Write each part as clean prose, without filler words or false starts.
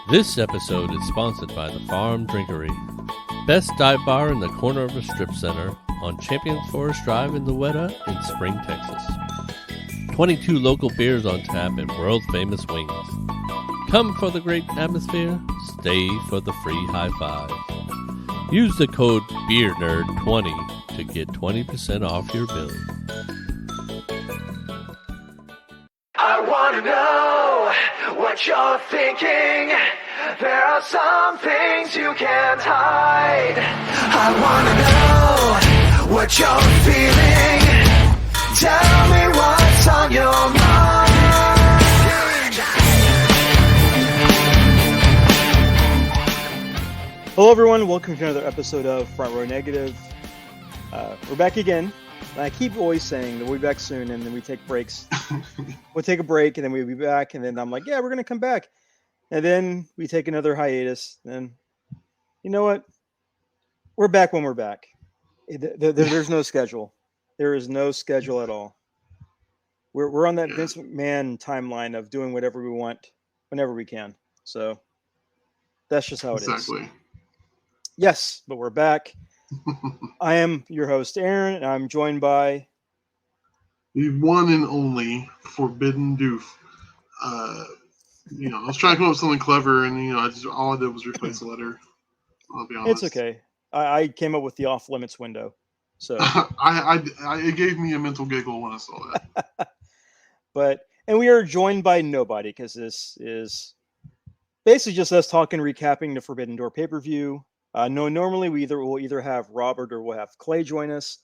This episode is sponsored by the Farm Drinkery, best dive bar in the corner of a strip center on Champions Forest Drive in Louetta in Spring, Texas. 22 local beers on tap and world-famous wings. Come for the great atmosphere, stay for the free high fives. Use the code BeerNerd20 to get 20% off your bill. I wanna know what you're thinking. There are some things you can't hide. I wanna know what you're feeling. Tell me what's on your mind. Hello everyone, welcome to another episode of Front Row Negative. We're back again. And I keep always saying that we'll be back soon, and then we take breaks. We'll take a break, and then we'll be back, and then I'm like, yeah, we're going to come back. And then we take another hiatus, and you know what? We're back when we're back. There's no schedule. There is no schedule at all. We're on that Vince McMahon timeline of doing whatever we want, whenever we can. So that's just how it is. Exactly. Yes, but we're back. I am your host, Aaron, and I'm joined by The one and only Forbidden Doof. I was trying to come up with something clever, and all I did was replace a letter. I'll be honest. It's okay. I came up with the off limits window, so it gave me a mental giggle when I saw that. And we are joined by nobody because this is basically just us talking, recapping the Forbidden Door pay-per-view. Normally we'll either have Robert or we'll have Clay join us,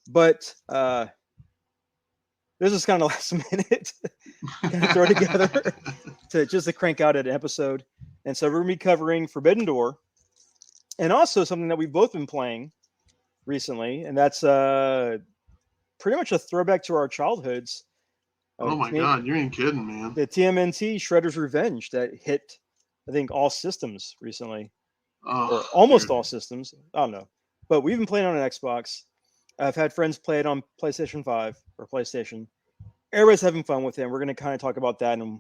but this is kind of last minute kind of throw together to crank out an episode. And so we're going to be covering Forbidden Door and also something that we've both been playing recently. And that's pretty much a throwback to our childhoods. Oh my God, you ain't kidding, man. The TMNT Shredder's Revenge that hit, I think, all systems recently. Or almost all systems. I don't know. But we've been playing on an Xbox. I've had friends play it on PlayStation 5 or PlayStation. Everybody's having fun with it. We're going to kind of talk about that and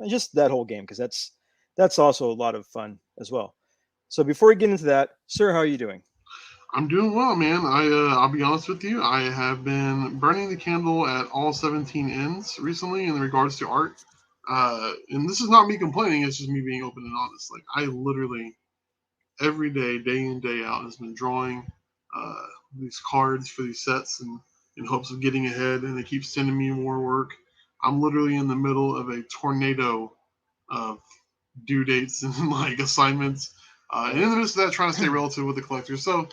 just that whole game because that's also a lot of fun as well. So before we get into that, sir, how are you doing? I'm doing well, man. I'll be honest with you. I have been burning the candle at all 17 ends recently in regards to art. And this is not me complaining. It's just me being open and honest. Like, I literally every day in, day out, has been drawing these cards for these sets and in hopes of getting ahead, and they keep sending me more work. I'm literally in the middle of a tornado of due dates and assignments, and in the midst of that, trying to stay relevant with the collectors. So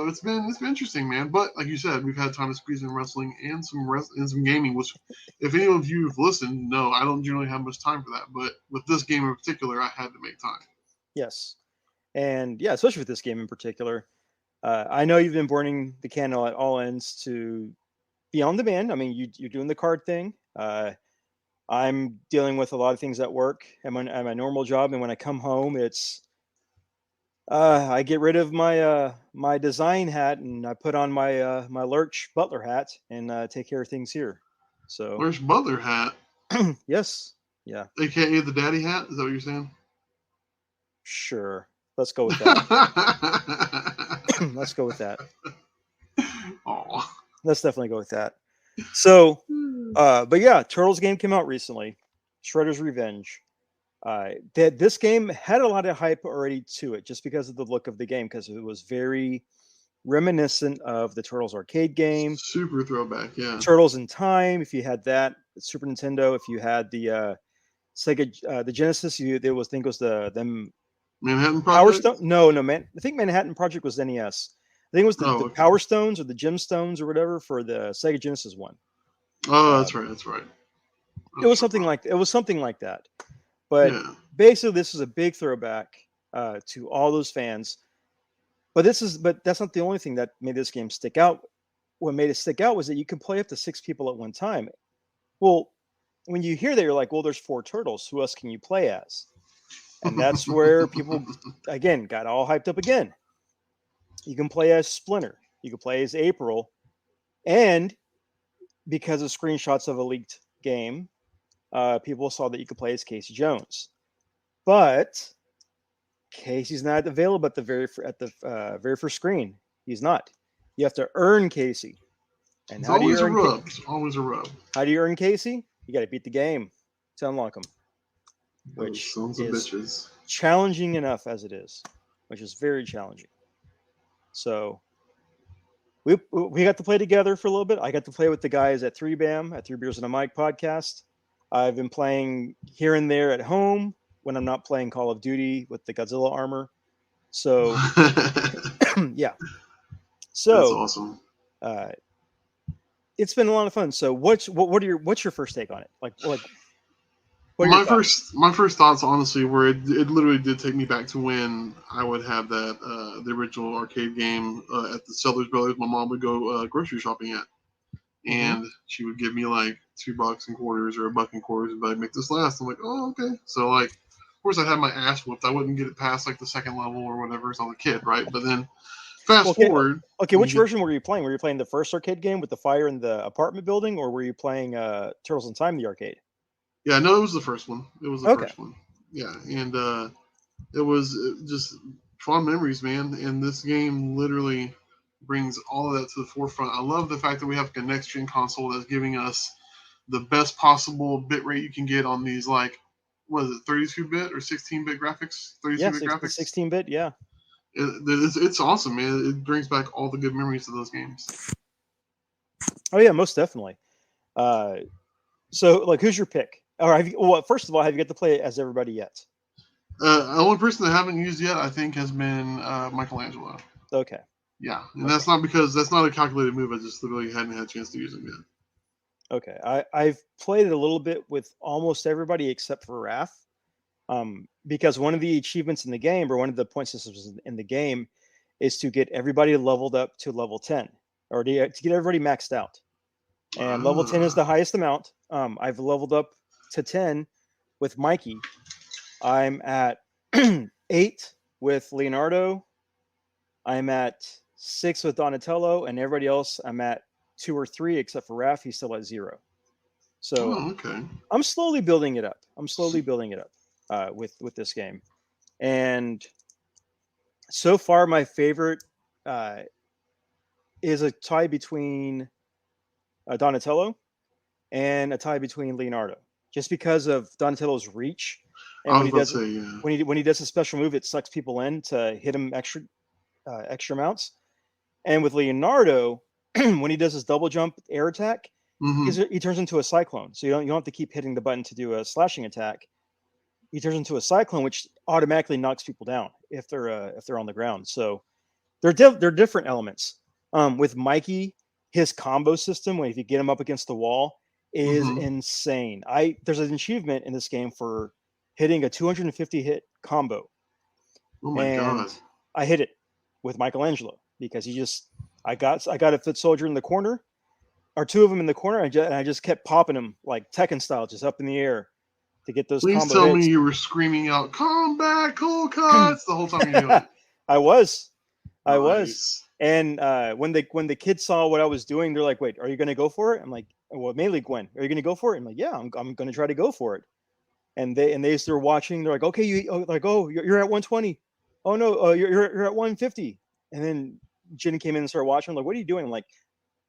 it's been interesting, man. But like you said, we've had time to squeeze in wrestling and some gaming. Which, if any of you have listened, no, I don't generally have much time for that. But with this game in particular, I had to make time. Yes. And yeah, especially with this game in particular. I know you've been burning the candle at all ends to be on demand. I mean, you're doing the card thing. I'm dealing with a lot of things at work at my normal job. And when I come home, it's I get rid of my my design hat and I put on my my Lurch Butler hat and take care of things here. So Lurch Butler hat? Yes. Yeah. AKA the daddy hat? Is that what you're saying? Sure. Let's go with that. Let's go with that. Oh, let's definitely go with that. So, but yeah, Turtles game came out recently. Shredder's Revenge. This game had a lot of hype already to it, just because of the look of the game, because it was very reminiscent of the Turtles arcade game. Super throwback, yeah. Turtles in Time. If you had that, Super Nintendo. If you had the Sega, the Genesis, I think it was the Manhattan Project? Power Stone? No, man. I think Manhattan Project was NES. I think it was the Power Stones or the Gem Stones or whatever for the Sega Genesis one. Oh, that's right. It was something like that. But basically, this is a big throwback to all those fans. But that's not the only thing that made this game stick out. What made it stick out was that you could play up to 6 people at one time. Well, when you hear that, you're like, well, there's 4 turtles. Who else can you play as? And that's where people, again, got all hyped up again. You can play as Splinter. You can play as April. And because of screenshots of a leaked game, people saw that you could play as Casey Jones. but Casey's not available at the very first screen. He's not. You have to earn Casey. And It's how do you always a earn? rub. It's always a rub. How do you earn Casey? You got to beat the game to unlock him, Those which sons of is bitches. challenging enough as it is, which is very challenging. So we got to play together for a little bit. I got to play with the guys at 3BAM at 3 Beers and a Mic podcast. I've been playing here and there at home when I'm not playing Call of Duty with the Godzilla armor. So yeah. So that's awesome. It's been a lot of fun. So what's your first take on it? Like what are My your thoughts? first thoughts, honestly, were it literally did take me back to when I would have that the original arcade game at the Sellers Brothers. My mom would go grocery shopping at, and she would give me like $2 in quarters or $1 in quarters, and I'd make this last. I'm like, oh, okay. So like, of course, I'd have my ass whooped. I wouldn't get it past like the second level or whatever. So I was a kid, right? But then fast forward. Okay, which version were you playing? Were you playing the first arcade game with the fire in the apartment building, or were you playing Turtles in Time, the arcade? Yeah, no, it was the first one. It was the first one. Yeah, and it was just fond memories, man. And this game literally brings all of that to the forefront. I love the fact that we have a next-gen console that's giving us the best possible bit rate you can get on these, like, what is it, 32-bit or 16-bit graphics? 32-bit graphics? 16-bit, yeah. It's awesome, man. It brings back all the good memories of those games. Oh, yeah, most definitely. So, like, who's your pick? Well, first of all, have you got to play it as everybody yet? The only person that I haven't used yet, I think, has been Michelangelo. Okay. Yeah, and that's not because that's not a calculated move. I just literally hadn't had a chance to use it yet. Okay. I've played it a little bit with almost everybody except for Raph. Because one of the achievements in the game, or one of the point systems in the game, is to get everybody leveled up to level 10, or to get everybody maxed out. And level 10 is the highest amount. I've leveled up to 10 with Mikey. I'm at 8 with Leonardo. I'm at 6 with Donatello, and everybody else I'm at 2 or 3 except for Raph. He's still at 0. So okay. I'm slowly building it up. With this game, and so far my favorite is a tie between Donatello and a tie between Leonardo, just because of Donatello's reach. And when he does a special move, it sucks people in to hit him extra amounts. And with Leonardo, when he does his double jump air attack, he turns into a cyclone. So you don't have to keep hitting the button to do a slashing attack. He turns into a cyclone, which automatically knocks people down if they're on the ground. So they're different elements. With Mikey, his combo system, when if you get him up against the wall, is insane. There's an achievement in this game for hitting a 250 hit combo. Oh my god! I hit it with Michelangelo because I got a foot soldier in the corner, or 2 of them in the corner, and I just kept popping them like Tekken style, just up in the air. To get those Please combo tell hits. me you were screaming out "Combat Cool Cuts" the whole time you're doing it. I was. Nice. And when the kids saw what I was doing, they're like, "Wait, are you going to go for it?" I'm like, "Well, mainly Gwen, are you going to go for it?" I'm like, "Yeah, I'm going to try to go for it." And they're watching. They're like, "Okay, you're at 120. Oh no, you're at 150." And then Jenny came in and started watching. I'm like, "What are you doing?" I'm like,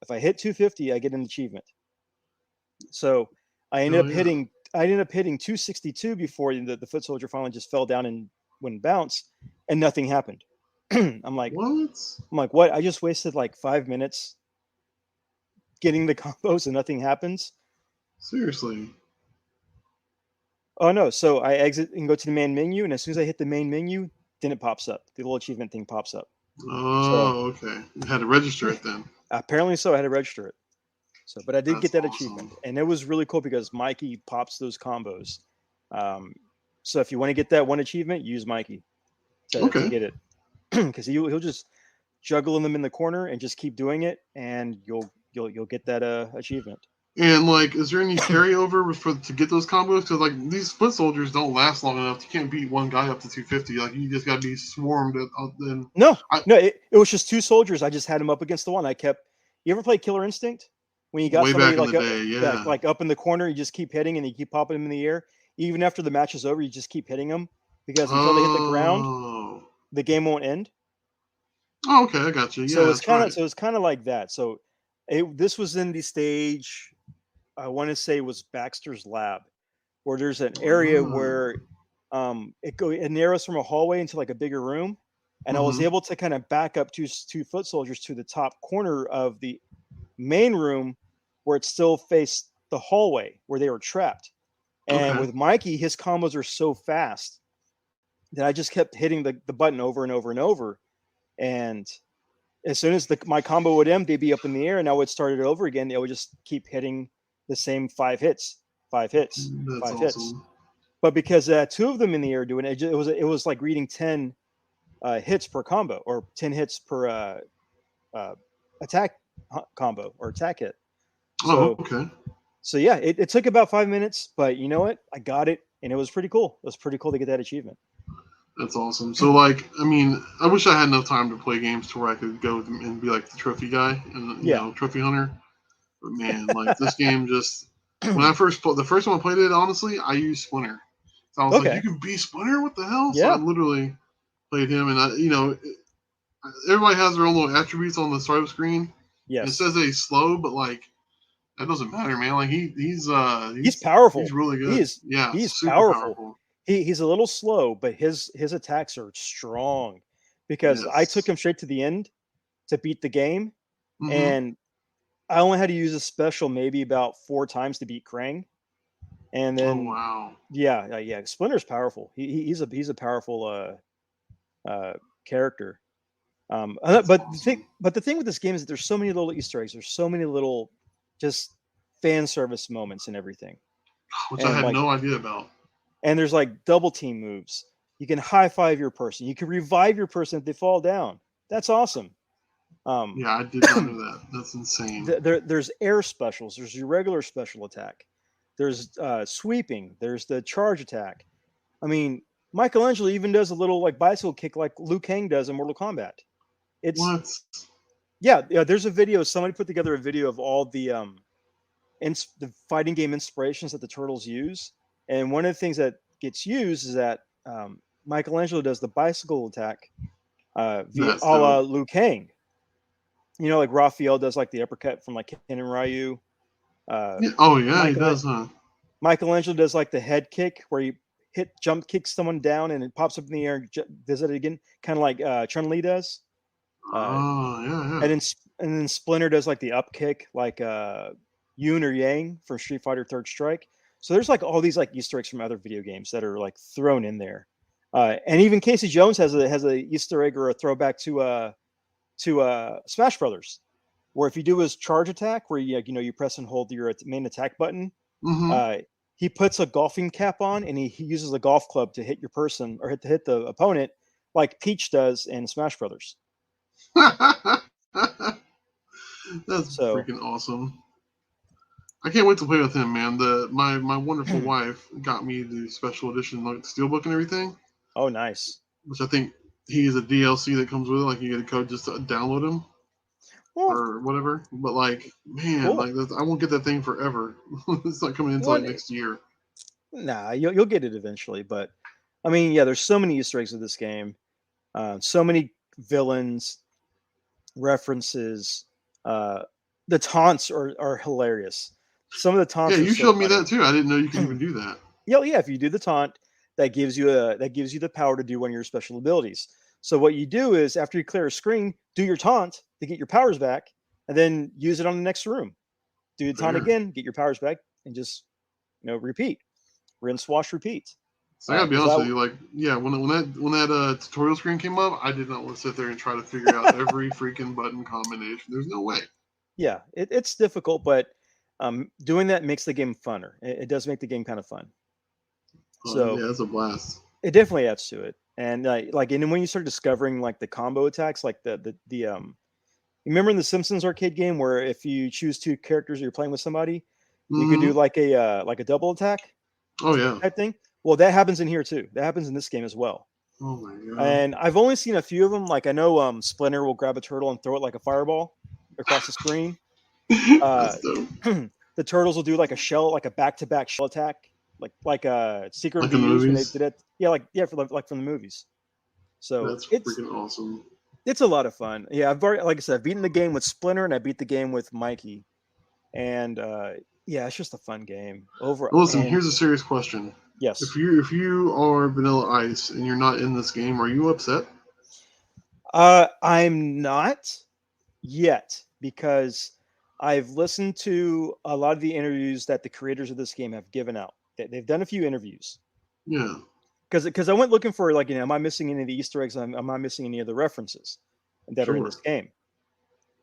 "If I hit 250, I get an achievement." So I ended up hitting 262 before the foot soldier finally just fell down and wouldn't bounce, and nothing happened. I'm like, what? I just wasted like 5 minutes getting the combos and nothing happens. Seriously. Oh no. So I exit and go to the main menu, and as soon as I hit the main menu, then it pops up. The little achievement thing pops up. Oh, okay. You had to register it then. Apparently so. I had to register it. So, but I did get that awesome. achievement, and it was really cool because Mikey pops those combos. So if you want to get that one achievement, use Mikey to get it, because he'll just juggle them in the corner and just keep doing it, and you'll get that achievement. And like, is there any carryover to get those combos? Because like these foot soldiers don't last long enough. You can't beat one guy up to 250. Like you just got to be swarmed. No, it was just 2 soldiers. I just had them up against the one. You ever play Killer Instinct? When you got way somebody back in the day, like up in the corner, you just keep hitting and you keep popping them in the air. Even after the match is over, you just keep hitting them because until they hit the ground, Oh. the game won't end. Oh, okay, I got you. Yeah, So it's that's kind of right. so it's kind of like that. So this was in the stage, I want to say was Baxter's lab, where there's an area Oh. where it narrows from a hallway into like a bigger room, and I was Mhm. able to kind of back up two foot soldiers to the top corner of the main room where it still faced the hallway where they were trapped. And Okay. with Mikey, his combos are so fast that I just kept hitting the button over and over and over. And as soon as my combo would end, they'd be up in the air, and I would start it over again. They would just keep hitting the same five hits, five hits, That's five hits. awesome. But because two of them in the air doing it, it was like reading 10 hits per combo or 10 hits per attack combo or attack hit. Oh, So okay. yeah, it took about 5 minutes, but you know what? I got it, and it was pretty cool. It was pretty cool to get that achievement. That's awesome. So, like, I mean, I wish I had enough time to play games to where I could go and be like the trophy guy and Yeah. trophy hunter. But man, like this game just when I first the first time I played it, honestly, I used Splinter. So I was like, Okay. you can be Splinter? What the hell? So I Yeah. literally played him, and everybody has their own little attributes on the start of the screen. And it Yes. says that he's slow, but like that doesn't matter, man. Like he's powerful. he's really good. Yeah, He's super powerful. powerful. He's a little slow, but his attacks are strong because I took Yes. him straight to the end to beat the game, Mm-hmm. and I only had to use a special maybe about 4 times to beat Krang. And Oh then wow. yeah, Splinter's powerful. He's a powerful character. That's But awesome. the thing with this game is that there's so many little Easter eggs. There's so many little just fan service moments and everything. Which I And had like no idea about. and there's like double team moves. You can high five your person. You can revive your person if they fall down. That's awesome. Yeah, I did not know that. That's insane. There's air specials. There's your regular special attack. There's sweeping. There's the charge attack. I mean, Michelangelo even does a little like bicycle kick like Liu Kang does in Mortal Kombat. It's What? yeah. There's a video. Somebody put together a video of all the the fighting game inspirations that the turtles use, and one of the things that gets used is that Michelangelo does the bicycle attack via That's a la dope. Liu Kang. You know, like Raphael does like the uppercut from like Ken and Ryu. Yeah. Oh yeah, he Michael does, huh? Michelangelo does like the head kick where you jump kick someone down and it pops up in the air and does it again, kind of like Chun Li does. Uh, Oh yeah, and yeah. then Splinter does like the up kick, like Yoon or Yang from Street Fighter Third Strike. So there's like all these like Easter eggs from other video games that are like thrown in there. And even Casey Jones has a Easter egg or a throwback to Smash Brothers, where if you do his charge attack, where you press and hold your main attack button, Mm-hmm. uh, he puts a golfing cap on and he uses a golf club to hit your person or hit the opponent, like Peach does in Smash Brothers. That's So freaking awesome. I can't wait to play with him, man. My wonderful wife got me the special edition like steelbook and everything, oh, nice. which I think he is a DLC that comes with it. Like you get a code just to download him Well, or whatever. But like, man, cool. like I won't get that thing forever. It's not coming until Well, like next year. nah, you'll get it eventually. But I mean, yeah, there's so many Easter eggs in this game, so many villains, references. The taunts are hilarious. Some of the Yeah, taunts are you so showed me funny. that too. I didn't know you could even do that. Yeah. If you do the taunt, that gives you the power to do one of your special abilities. So what you do is after you clear a screen, do your taunt to get your powers back, and then use it on the next room. Do the taunt Fair. again, get your powers back, and just repeat, rinse, wash, repeat. So I gotta be Because honest with you, like, yeah, when that tutorial screen came up, I did not want to sit there and try to figure out every freaking button combination. There's no way. yeah, it's difficult, but doing that makes the game funner. It does make the game kind of fun. So Yeah, that's a blast. it definitely adds to it. And and then when you start discovering like the combo attacks, like you remember in the Simpsons arcade game where if you choose 2 characters or you're playing with somebody, you could do Mm-hmm. like a double attack Oh yeah. type thing. Well, that happens in here too. That happens in this game as well. Oh my god. And I've only seen a few of them. Like I know Splinter will grab a turtle and throw it like a fireball across the screen. That's dope. The turtles will do like a back-to-back shell attack. like Secret Like of the in the Ooze when they movies? did it. Yeah, like from the movies. So That's freaking awesome. it's a lot of fun. Yeah, I've already, like I said, I've beaten the game with Splinter and I beat the game with Mikey, and yeah, it's just a fun game over. Well, listen, And here's a serious question. yes, If you are Vanilla Ice and you're not in this game, are you upset? I'm not yet because I've listened to a lot of the interviews that the creators of this game have given out. They've done a few interviews Yeah. because I went looking for, like, am I missing any of the Easter eggs? Am I missing any of the references that are in Sure. this game?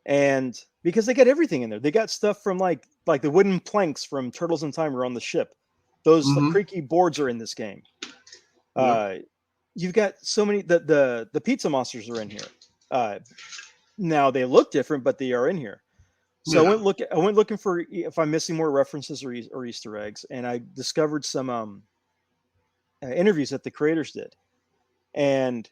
And because they got everything in there, they got stuff from like the wooden planks from Turtles in Time are on the ship. Those Mhm. creaky boards are in this game. Yep. You've got so many. The pizza monsters are in here. Now they look different, but they are in here. So Yeah. I went looking for if I'm missing more references or Easter eggs, and I discovered some interviews that the creators did. And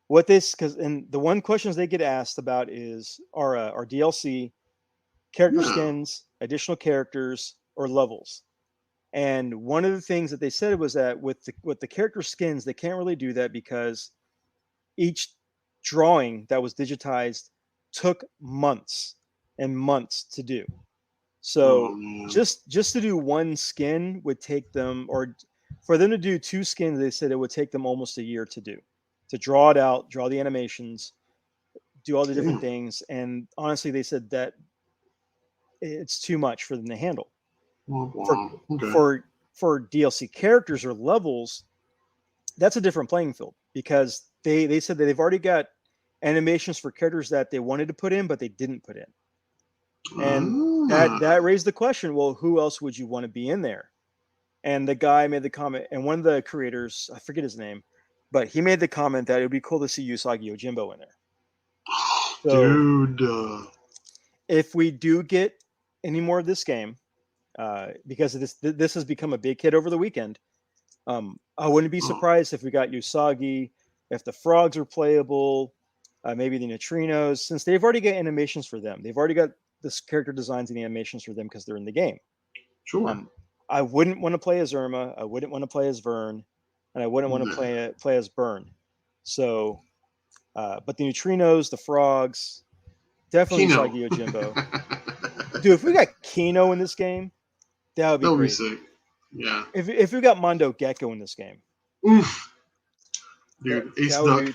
and the one questions they get asked about is our DLC, character Yeah. skins, additional characters, or levels. And one of the things that they said was that with the character skins, they can't really do that because each drawing that was digitized took months and months to do. Oh So man. just to do one skin would take them, or for them to do two skins, they said it would take them almost a year to do, to draw it out, draw the animations, do all the different Damn. things. And honestly, they said that it's too much for them to handle. Wow. For Okay. for DLC characters or levels, that's a different playing field because they said that they've already got animations for characters that they wanted to put in but they didn't put in. And that raised the question, well, who else would you want to be in there? And the guy made the comment, and one of the creators, I forget his name, but he made the comment that it would be cool to see Usagi Yojimbo in there. So Dude. if we do get any more of this game, because this has become a big hit over the weekend, I wouldn't be surprised if we got Usagi, if the frogs are playable, maybe the neutrinos, since they've already got animations for them. They've already got this character designs and the animations for them because they're in the game. Sure. I wouldn't want to play as Irma. I wouldn't want to play as Vern, and I wouldn't want to play as Burn. So, but the neutrinos, the frogs, definitely Kino. Usagi Yojimbo. Dude, if we got Kino in this game, that would be That'll great. be sick. Yeah. If we got Mondo Gecko in this game, Oof. Dude, Ace Duck.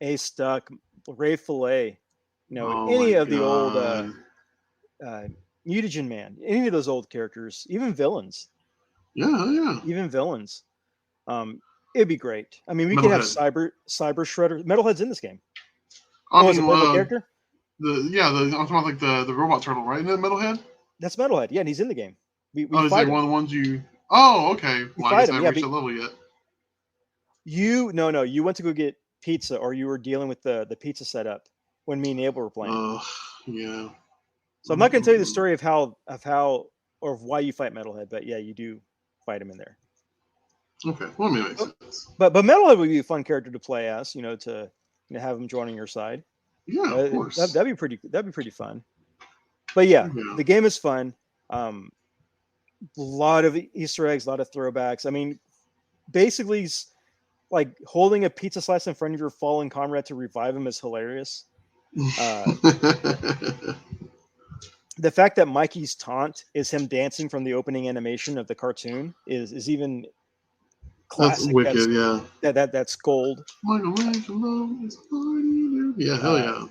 Ace Duck, Ray Fillet, Oh any my of the old God. Mutagen Man, any of those old characters, even villains, Yeah. even villains. It'd be great. I mean, we could have Cyber Shredder. Metalhead's in this game. I Is a playable character? I'm talking about like the robot turtle, right? Isn't that Metalhead? That's Metalhead. Yeah, and he's in the game. We is fight like him. one of the ones you? Oh, okay. Well, I guess I haven't reached that level yet. No, you went to go get pizza, or you were dealing with the pizza setup when me and Abel were playing. Yeah. So I'm not going to tell you the story of how or why you fight Metalhead, but yeah, you do fight him in there. Okay, well, it makes sense. But Metalhead would be a fun character to play as, to have him joining your side. Yeah, of course. That'd be pretty fun. But yeah, the game is fun. A lot of Easter eggs, a lot of throwbacks. I mean, basically, like holding a pizza slice in front of your fallen comrade to revive him is hilarious. The fact that Mikey's taunt is him dancing from the opening animation of the cartoon is even classic. That's wicked, yeah. That's gold. Yeah, hell yeah.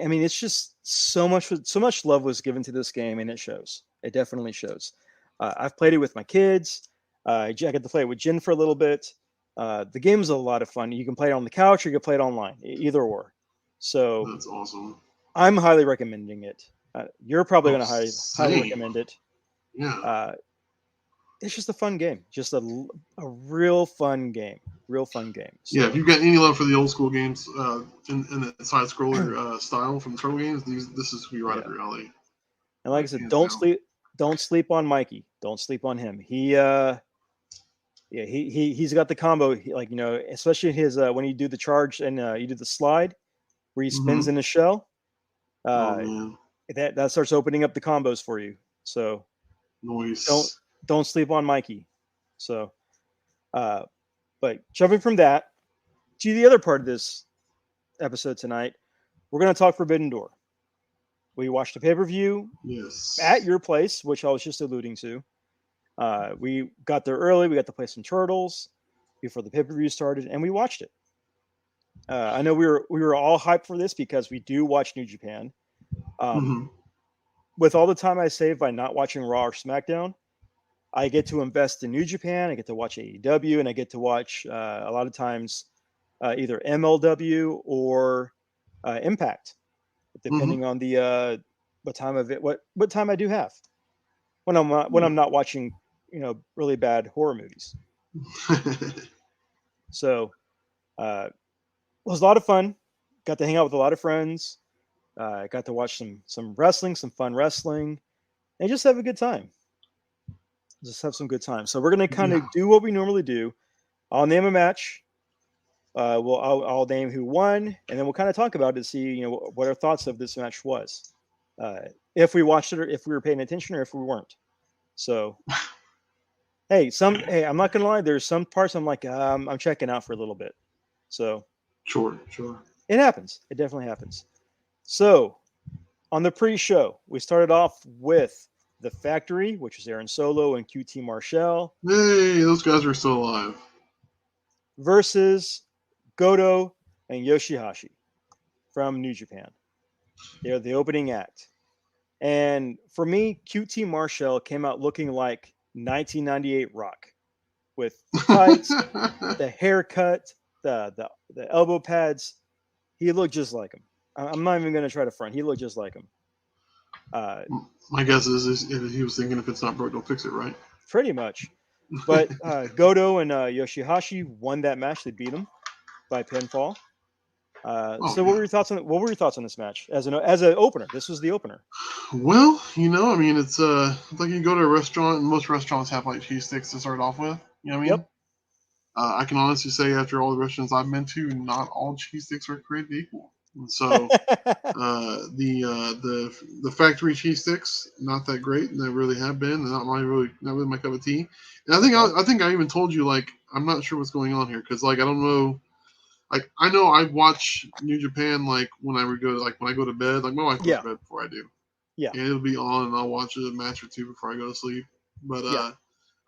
I mean, it's just so much love was given to this game, and it shows. It definitely shows. I've played it with my kids. I got to play it with Jen for a little bit. The game is a lot of fun. You can play it on the couch or you can play it online, either or. So that's awesome. I'm highly recommending it. You're probably going to highly recommend it. Yeah. It's just a fun game. Just a real fun game. Real fun game. So, yeah, if you've got any love for the old school games in the side scroller style from the Turtle games, this is who you're right up your alley. And like I said, don't sleep on Mikey. Don't sleep on him. He's got the combo, especially his when you do the charge and you do the slide where he spins in his shell. That starts opening up the combos for you. So nice. Don't sleep on Mikey. So, but jumping from that to the other part of this episode tonight, we're going to talk Forbidden Door. We watched a pay-per-view Yes. at your place, which I was just alluding to. We got there early. We got to play some Turtles before the pay-per-view started, and we watched it. I know we were all hyped for this because we do watch New Japan. With all the time I save by not watching Raw or SmackDown, I get to invest in New Japan. I get to watch AEW, and I get to watch a lot of times either MLW or Impact, depending on the what time of it, what time I do have when I'm not watching really bad horror movies. So it was a lot of fun. Got to hang out with a lot of friends. Got to watch some wrestling, some fun wrestling, and just have a good time. Just have some good time. So we're gonna kind of do what we normally do. I'll name a match. I'll name who won, and then we'll kind of talk about it to see what our thoughts of this match was, if we watched it or if we were paying attention or if we weren't. So, hey, I'm not gonna lie. There's some parts I'm like I'm checking out for a little bit. So sure, it happens. It definitely happens. So on the pre-show, we started off with The Factory, which was Aaron Solo and QT Marshall. Hey, those guys are still alive. Versus Goto and Yoshihashi from New Japan. They're the opening act. And for me, QT Marshall came out looking like 1998 Rock with the tights, the haircut, the elbow pads. He looked just like him. I'm not even going to try to front. He looked just like him. My guess is he was thinking if it's not broke, don't fix it, right? Pretty much. But Goto and Yoshihashi won that match. They beat him by pinfall. What were your thoughts on this match as an opener? This was the opener. Well, I mean, it's like you go to a restaurant and most restaurants have like cheese sticks to start off with. You know what I mean? Yep. I can honestly say after all the restaurants I've been to, not all cheese sticks are created equal. And so the factory cheese sticks, not that great, and they really have been. Not really my cup of tea. And I think I even told you, like, I'm not sure what's going on here because, like, I don't know. Like, I know I watch New Japan like when I go to bed. Like, my wife goes to bed before I do. Yeah. And it'll be on, and I'll watch a match or two before I go to sleep. But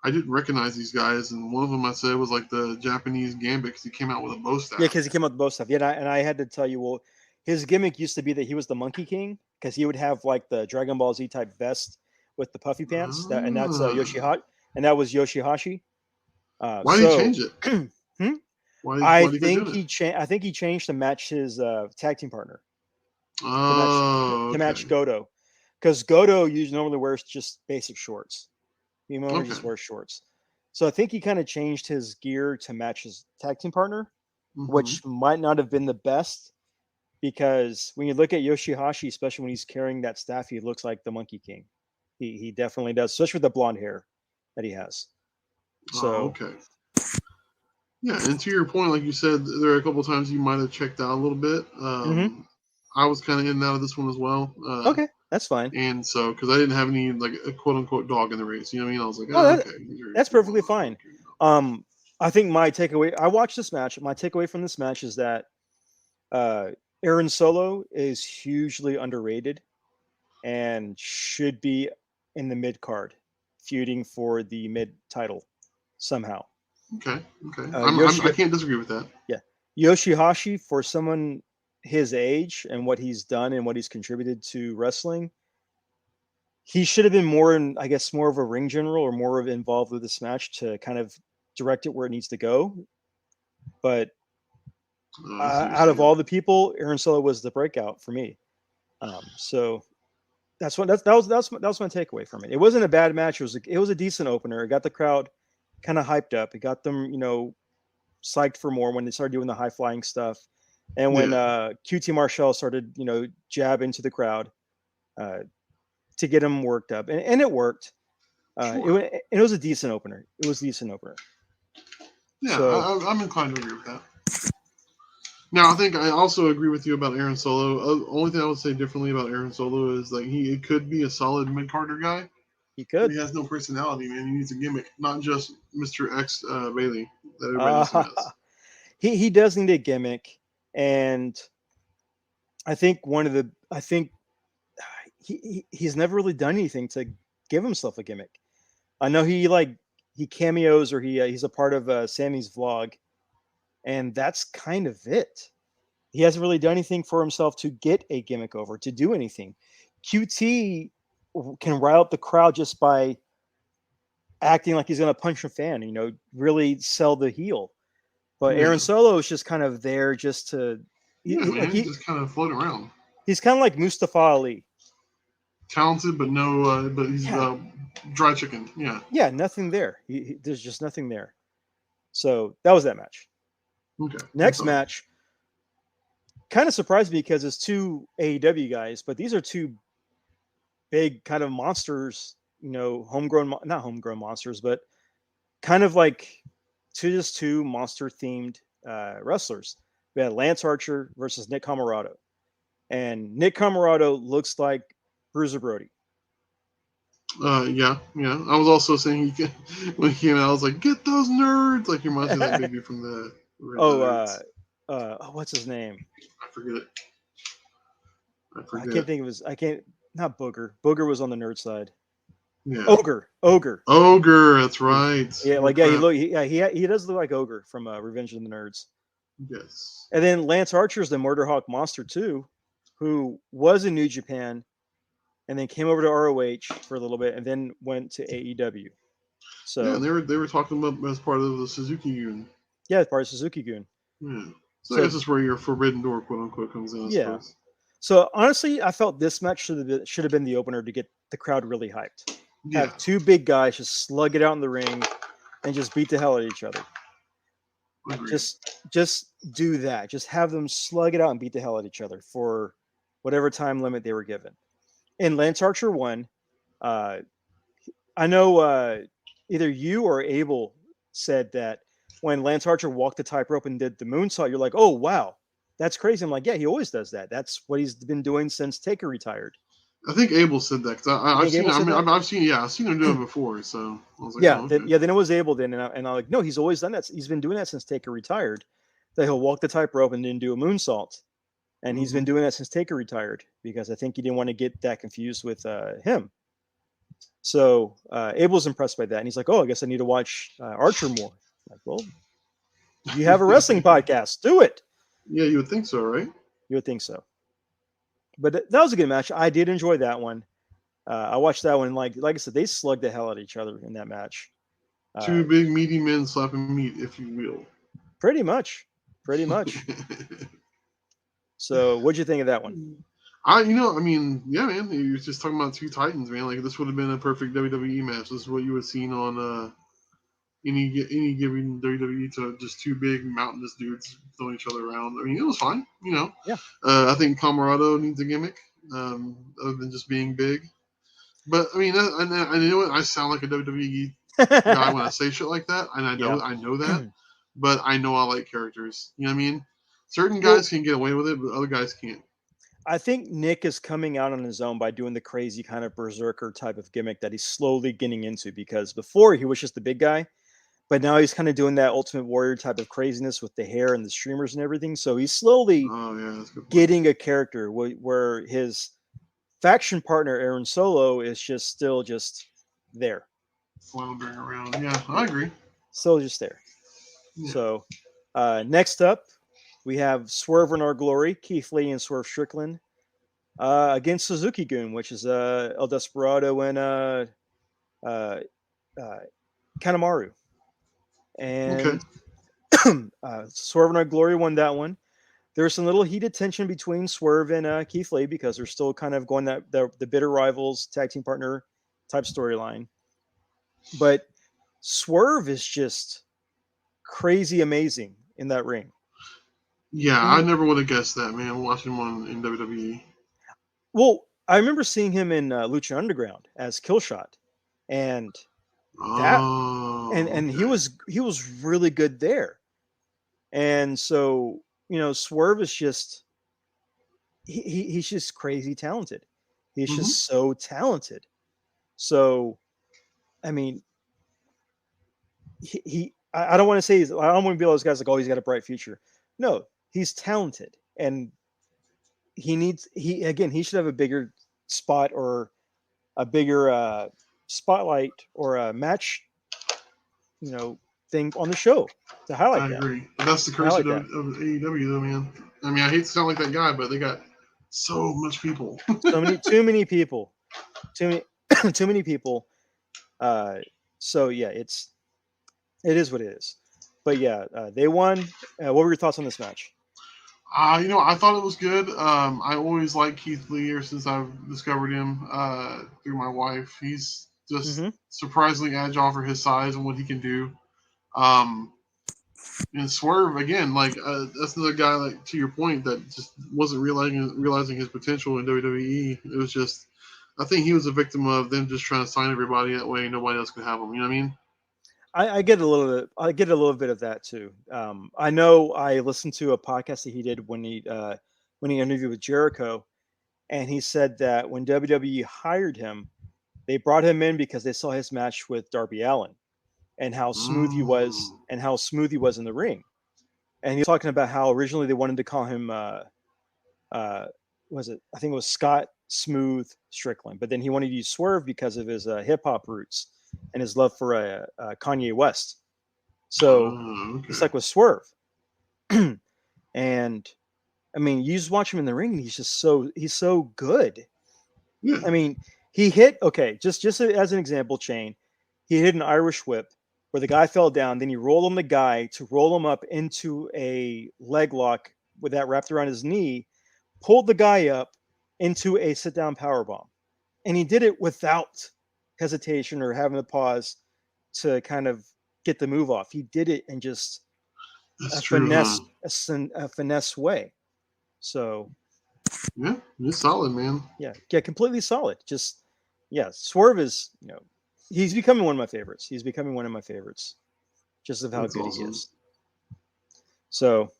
I didn't recognize these guys, and one of them I said was like the Japanese Gambit because he came out with a bow staff. Yeah, because he came out with bow staff. Yeah, and I had to tell you, well, his gimmick used to be that he was the Monkey King because he would have like the Dragon Ball Z type vest with the puffy pants, and that's Yoshihashi, and that was Yoshihashi. Why did he change it? I think he changed to match his tag team partner. To match Goto, because Goto usually normally wears just basic shorts. He normally just wears shorts. So I think he kind of changed his gear to match his tag team partner, which might not have been the best. Because when you look at Yoshihashi, especially when he's carrying that staff, he looks like the Monkey King. He definitely does, especially with the blonde hair that he has. So okay. Yeah, and to your point, like you said, there are a couple of times you might have checked out a little bit. I was kind of in and out of this one as well. Okay, that's fine. And so, because I didn't have any like a quote unquote dog in the race, you know what I mean? I was like, okay, that's perfectly fine. I think my takeaway. I watched this match. My takeaway from this match is that Aaron Solo is hugely underrated and should be in the mid card, feuding for the mid title somehow. Okay. I can't disagree with that. Yeah, Yoshihashi, for someone his age and what he's done and what he's contributed to wrestling, he should have been more of a ring general or more involved with this match to kind of direct it where it needs to go. But out of all the people, Aaron Solo was the breakout for me. So that was my takeaway from it. It wasn't a bad match. It was a decent opener. It got the crowd kind of hyped up. It got them, psyched for more when they started doing the high flying stuff. And when QT Marshall started, jab into the crowd to get him worked up, and it worked. It was a decent opener. Yeah, so, I'm inclined to agree with that. Now, I think I also agree with you about Aaron Solo. Only thing I would say differently about Aaron Solo is like he could be a solid mid-carder guy. He could. He has no personality, man. He needs a gimmick, not just Mr. X Bailey that everybody knows him Uh, as. he does need a gimmick, and I think he's never really done anything to give himself a gimmick. I know he cameos or he's a part of Sammy's vlog, and that's kind of it. He hasn't really done anything for himself to get a gimmick over, to do anything. QT can rile up the crowd just by acting like he's going to punch a fan, really sell the heel. But Aaron Solo is just kind of there just to. He's just kind of floating around. He's kind of like Mustafa Ali. Talented, but but he's dry chicken. Yeah. Yeah, nothing there. There's just nothing there. So that was that match. Okay. Next match kind of surprised me because it's two AEW guys, but these are two big kind of monsters, not homegrown monsters, but kind of like two monster themed wrestlers. We had Lance Archer versus Nick Comoroto, and Nick Comoroto looks like Bruiser Brody. Yeah. I was also saying when he came out, I was like, "Get those nerds!" Like your reminds me of that baby from the. What's his name? I forget it. I can't think of his. I can't. Not Booger. Booger was on the nerd side. Yeah. Ogre. That's right. Yeah, he does look like Ogre from Revenge of the Nerds. Yes. And then Lance Archer's the Murder Hawk Monster too, who was in New Japan, and then came over to ROH for a little bit, and then went to AEW. So yeah, they were talking about as part of the Suzuki-gun. Yeah, part of Suzuki-gun. Yeah. So I guess that's where your forbidden door, quote unquote, comes in. I suppose. So honestly, I felt this match should have been the opener to get the crowd really hyped. Yeah. Have two big guys just slug it out in the ring and just beat the hell out of each other. Agreed. Just do that. Just have them slug it out and beat the hell out of each other for whatever time limit they were given. And Lance Archer won. I know either you or Abel said that when Lance Archer walked the tightrope and did the moonsault, you're like, "Oh wow, that's crazy." I'm like, "Yeah, he always does that. That's what he's been doing since Taker retired." I think Abel said that because I've seen him do it before. So I was like, then it was Abel then, and I'm like, "No, he's always done that. He's been doing that since Taker retired. That he'll walk the tightrope and then do a moonsault, and he's been doing that since Taker retired because I think he didn't want to get that confused with him." So Abel's impressed by that, and he's like, "Oh, I guess I need to watch Archer more." I'm like, well, you have a wrestling podcast, do it. Yeah, you would think so, right? You would think so. But that was a good match. I did enjoy that one. I watched that one. Like I said, they slugged the hell out of each other in that match. Two big meaty men slapping meat, if you will. Pretty much. So, what'd you think of that one? Yeah, man. You're just talking about two titans, man. Like this would have been a perfect WWE match. This is what you would have seen on any given WWE to just two big mountainous dudes throwing each other around. I mean, it was fine. Yeah. I think Comoroto needs a gimmick, other than just being big. But I mean, I know I sound like a WWE guy when I say shit like that, and I know that. But I know I like characters. You know what I mean? Certain guys can get away with it, but other guys can't. I think Nick is coming out on his own by doing the crazy kind of berserker type of gimmick that he's slowly getting into, because before he was just the big guy, but now he's kind of doing that Ultimate Warrior type of craziness with the hair and the streamers and everything. So he's slowly getting a character where his faction partner, Aaron Solo, is just still just there. Floundering around. Yeah, I agree. Still just there. Yeah. So next up, we have Swerve in Our Glory, Keith Lee and Swerve Strickland, against Suzuki-gun, which is El Desperado and Kanemaru. And Swerve in Our Glory won that one. There's some little heated tension between Swerve and Keith Lee because they're still kind of going the bitter rivals tag team partner type storyline. But Swerve is just crazy amazing in that ring. Yeah, I never would have guessed that, man, watching one in WWE. Well, I remember seeing him in Lucha Underground as Killshot. And he was really good there. And so, Swerve is just he's just crazy talented. He's just so talented. So I mean, I don't want to say I don't want to be those guys like, oh, he's got a bright future. No, he's talented, and he should have a bigger spot or a bigger spotlight or a match, thing on the show to highlight I that. agree. That's the curse like of AEW, though, man. I mean, I hate to sound like that guy, but they got so much people. Too many people, too many people. So yeah, it is what it is. But yeah, they won. What were your thoughts on this match? I thought it was good. I always liked Keith Lee ever since I've discovered him through my wife. He's just surprisingly agile for his size and what he can do. And Swerve again, that's another guy, like to your point, that just wasn't realizing his potential in WWE. It was just, I think he was a victim of them just trying to sign everybody that way nobody else could have him. You know what I mean? I get a little bit. I get a little bit of that too. I know I listened to a podcast that he did when he interviewed with Jericho, and he said that when WWE hired him, they brought him in because they saw his match with Darby Allin, and how smooth he was, and how smooth he was in the ring. And he was talking about how originally they wanted to call him, was it? I think it was Scott Smooth Strickland, but then he wanted to use Swerve because of his hip hop roots and his love for Kanye West. So it's like with Swerve. And I mean, you just watch him in the ring and he's so good. Yeah. I mean, he hit, just as an example, Chain, he hit an Irish whip where the guy fell down, then he rolled on the guy to roll him up into a leg lock with that wrapped around his knee, pulled the guy up into a sit down powerbomb. And he did it without hesitation or having to pause to kind of get the move off. He did it in just a finesse way. So yeah, he's solid, man. Yeah, completely solid. Just Swerve is, he's becoming one of my favorites. Just of how good he is. So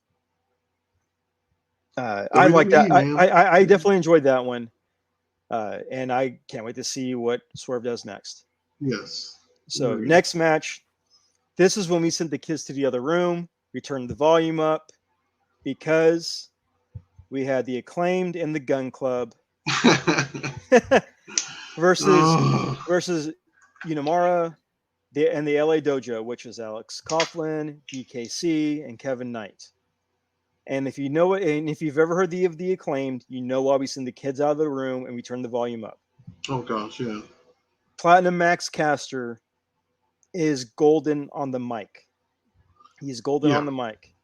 I like that. I definitely enjoyed that one. And I can't wait to see what Swerve does next. Yes. So next match, this is when we sent the kids to the other room. We turned the volume up because we had the Acclaimed and the Gun Club versus Unamara and the LA Dojo, which is Alex Coughlin, GKC, and Kevin Knight. And if you know it, and if you've ever heard of the Acclaimed, you know why we send the kids out of the room and we turn the volume up. Oh gosh, yeah. Platinum Max Caster is golden on the mic. He's golden on the mic.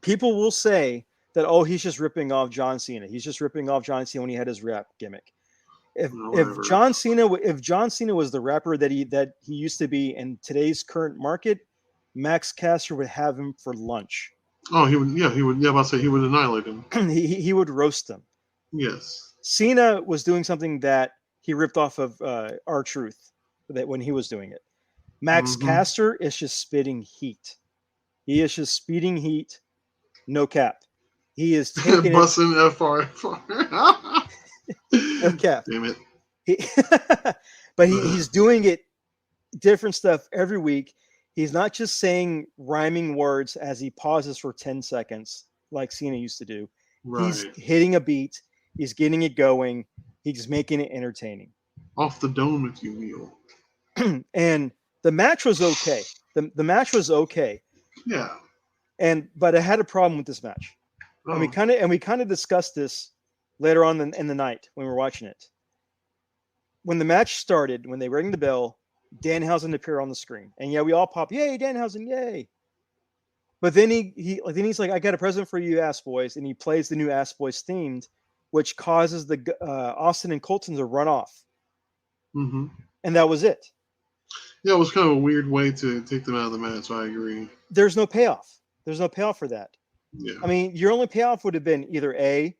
People will say that, oh, he's just ripping off John Cena. He's just ripping off John Cena when he had his rap gimmick. If John Cena was the rapper that he used to be in today's current market, Max Caster would have him for lunch. Oh, he would. Yeah, he would. Yeah, I'll say he would annihilate him. he would roast them. Yes. Cena was doing something that he ripped off of R-Truth that when he was doing it. Max Caster is just spitting heat. He is just spitting heat. No cap. He is taking busting FR. No cap. Damn it. But he's doing it different stuff every week. He's not just saying rhyming words as he pauses for 10 seconds like Cena used to do. Right. He's hitting a beat. He's getting it going. He's making it entertaining. Off the dome, if you will. And the match was okay. The match was okay. Yeah. But I had a problem with this match. Oh. And we kind of discussed this later on in the night when we were watching it. When the match started, when they rang the bell, Danhausen appeared on the screen. And we all pop, yay, Danhausen, yay. But then he's like, I got a present for you, Ass Boys. And he plays the new Ass Boys themed, which causes the Austin and Colton to run off. Mm-hmm. And that was it. Yeah, it was kind of a weird way to take them out of the match. I agree. There's no payoff. There's no payoff for that. Yeah. I mean, your only payoff would have been either A,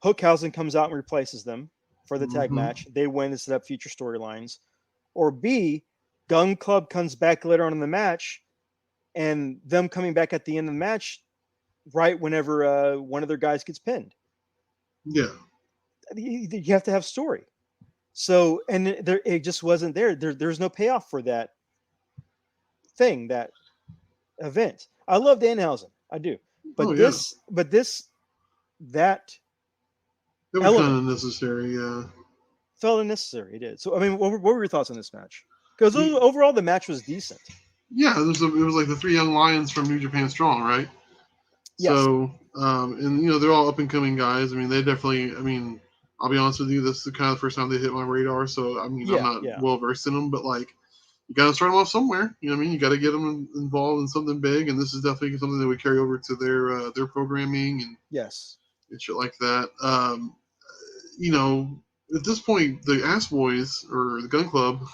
Hookhausen comes out and replaces them for the tag match. They win to set up future storylines. Or B, Gun Club comes back later on in the match, and them coming back at the end of the match right whenever one of their guys gets pinned. Yeah. You have to have story. So, and it just wasn't there. There's no payoff for that thing, that event. I love Danhausen, I do, Oh but yeah, that it was kind element of necessary. Yeah. felt unnecessary. It did. So, I mean, what were your thoughts on this match? Because Ye- overall, the match was decent. Yeah, it was like the three young lions from New Japan Strong, right? Yes. So, and they're all up and coming guys. I mean, they definitely. I mean, I'll be honest with you, this is the kind of the first time they hit my radar. So, I mean, I'm Yeah. not Yeah. well versed in them, but like, you got to start them off somewhere. You know what I mean? You got to get them involved in something big, and this is definitely something that would carry over to their programming Yes. and shit like that. At this point, the Ass Boys or the Gun Club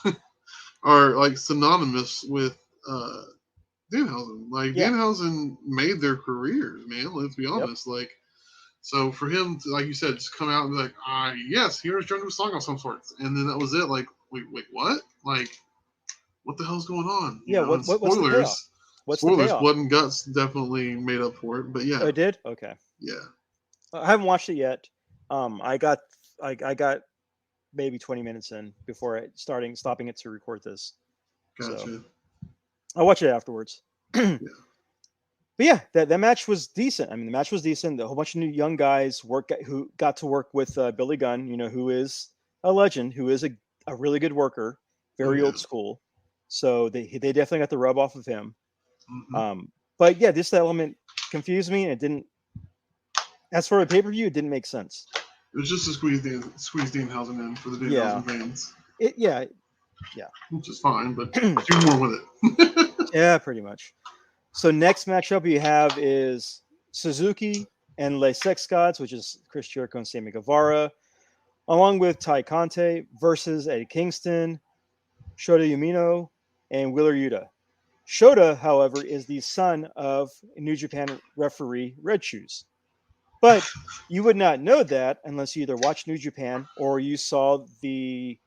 are like synonymous with Danhausen. Like Yeah. Danhausen made their careers, man. Let's be Yep. honest. Like, so for him to, like you said, just come out and be like, yes, here's your new song of some sorts, and then that was it. Like, wait, what? Like, what the hell's going on? Yeah. And What's the payoff? What's the spoilers. payoff? Blood and Guts definitely made up for it. But yeah, Oh, it did. Okay. yeah, I haven't watched it yet. I got maybe 20 minutes in before stopping it to record this. gotcha. So I'll watch it afterwards. Yeah. But yeah, that match was decent. I mean, the match was decent. A whole bunch of new young guys who got to work with Billy Gunn, who is a legend, who is a really good worker, very yeah. old school. So they definitely got the rub off of him. Mm-hmm. But yeah, this element confused me, and it didn't. As for a pay-per-view, it didn't make sense. It was just to squeeze Danhausen in for the Danhausen Yeah. fans, Yeah, which is fine, but do more with it. yeah, pretty much. So next matchup you have is Suzuki and Les Sex Gods, which is Chris Jericho and Sammy Guevara, along with Ty Conte versus Eddie Kingston, Shota Umino, and Wheeler Yuta. Shota, however, is the son of New Japan referee Red Shoes. But you would not know that unless you either watched New Japan or you saw the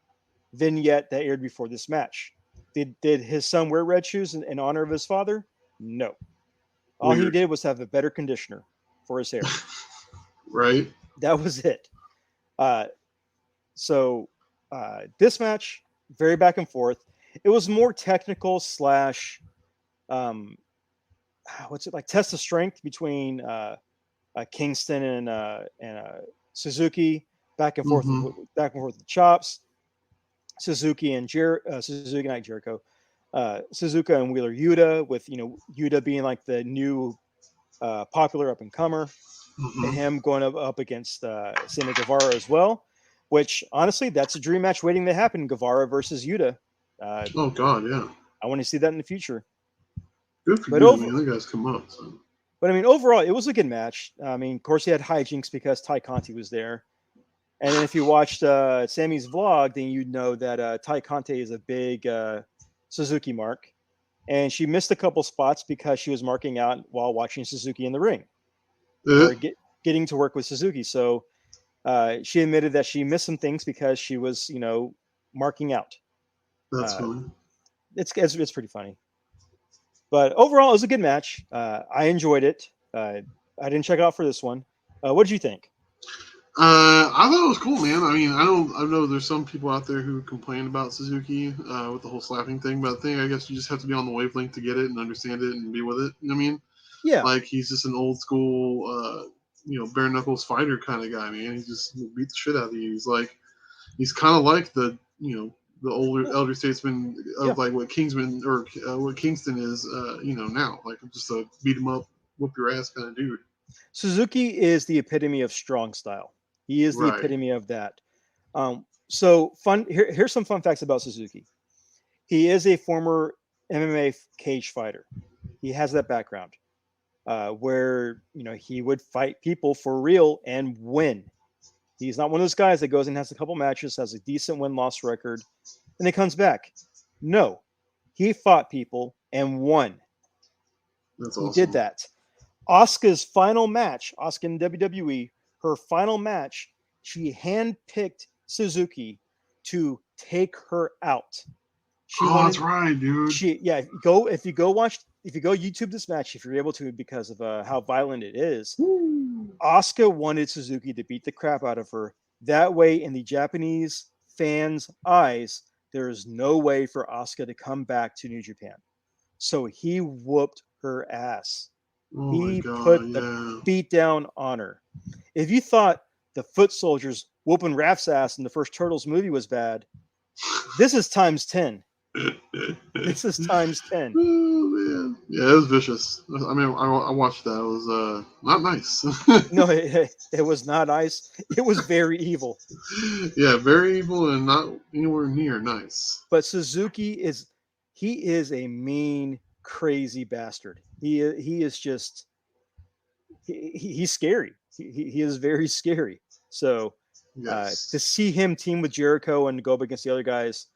vignette that aired before this match. Did his son wear red shoes in honor of his father? No. All he Weird. did was have a better conditioner for his hair. Right? That was it. So this match, very back and forth. It was more technical slash, what's it like? Test of strength between Kingston and Suzuki, back and forth, with chops. Suzuki and Suzuki, not Jericho. Suzuka and Wheeler Yuta, with Yuta being like the new popular up and comer, and him going up against Sammy Guevara as well. Which honestly, that's a dream match waiting to happen: Guevara versus Yuta. Oh God, yeah. I want to see that in the future. Good for But you. I mean, that guy's come up. So. But I mean, overall, it was a good match. I mean, of course, he had hijinks because Ty Conti was there. And then if you watched Sammy's vlog, then you'd know that Ty Conti is a big Suzuki mark. And she missed a couple spots because she was marking out while watching Suzuki in the ring. Or getting to work with Suzuki. So she admitted that she missed some things because she was, marking out. That's funny. It's pretty funny. But overall, it was a good match. I enjoyed it. I didn't check it out for this one. What did you think? I thought it was cool, man. I mean, I know there's some people out there who complain about Suzuki with the whole slapping thing, but I think I guess you just have to be on the wavelength to get it and understand it and be with it. You know what I mean? Yeah. Like he's just an old school, bare knuckles fighter kind of guy, man. He just beat the shit out of you. He's kind of like the older elder statesman of like what Kingsman or what Kingston is, now, like just a beat him up, whoop your ass kind of dude. Suzuki is the epitome of strong style. He is the Right. epitome of that. So fun. Here's some fun facts about Suzuki. He is a former MMA cage fighter. He has that background where he would fight people for real and win. He's not one of those guys that goes and has a couple matches, has a decent win-loss record, and then comes back. No, he fought people and won. That's He awesome. did that. Asuka's final match, Asuka in WWE, her final match, she handpicked Suzuki to take her out. That's right, dude. If you go YouTube this match, if you're able to, because of how violent it is. Asuka wanted Suzuki to beat the crap out of her. That way, in the Japanese fans' eyes, there is no way for Asuka to come back to New Japan. So he whooped her ass. Oh my He god, put yeah. the beat down on her. If you thought the Foot Soldiers whooping Raph's ass in the first Turtles movie was bad, this is times 10. This is times 10. Oh man, yeah, it was vicious. I mean, I watched that. It was not nice. No, it was not nice. It was very evil. Yeah, very evil and not anywhere near nice. But Suzuki is a mean, crazy bastard. He is just he's scary. He is very scary. So Yes. to see him team with Jericho and go up against the other guys,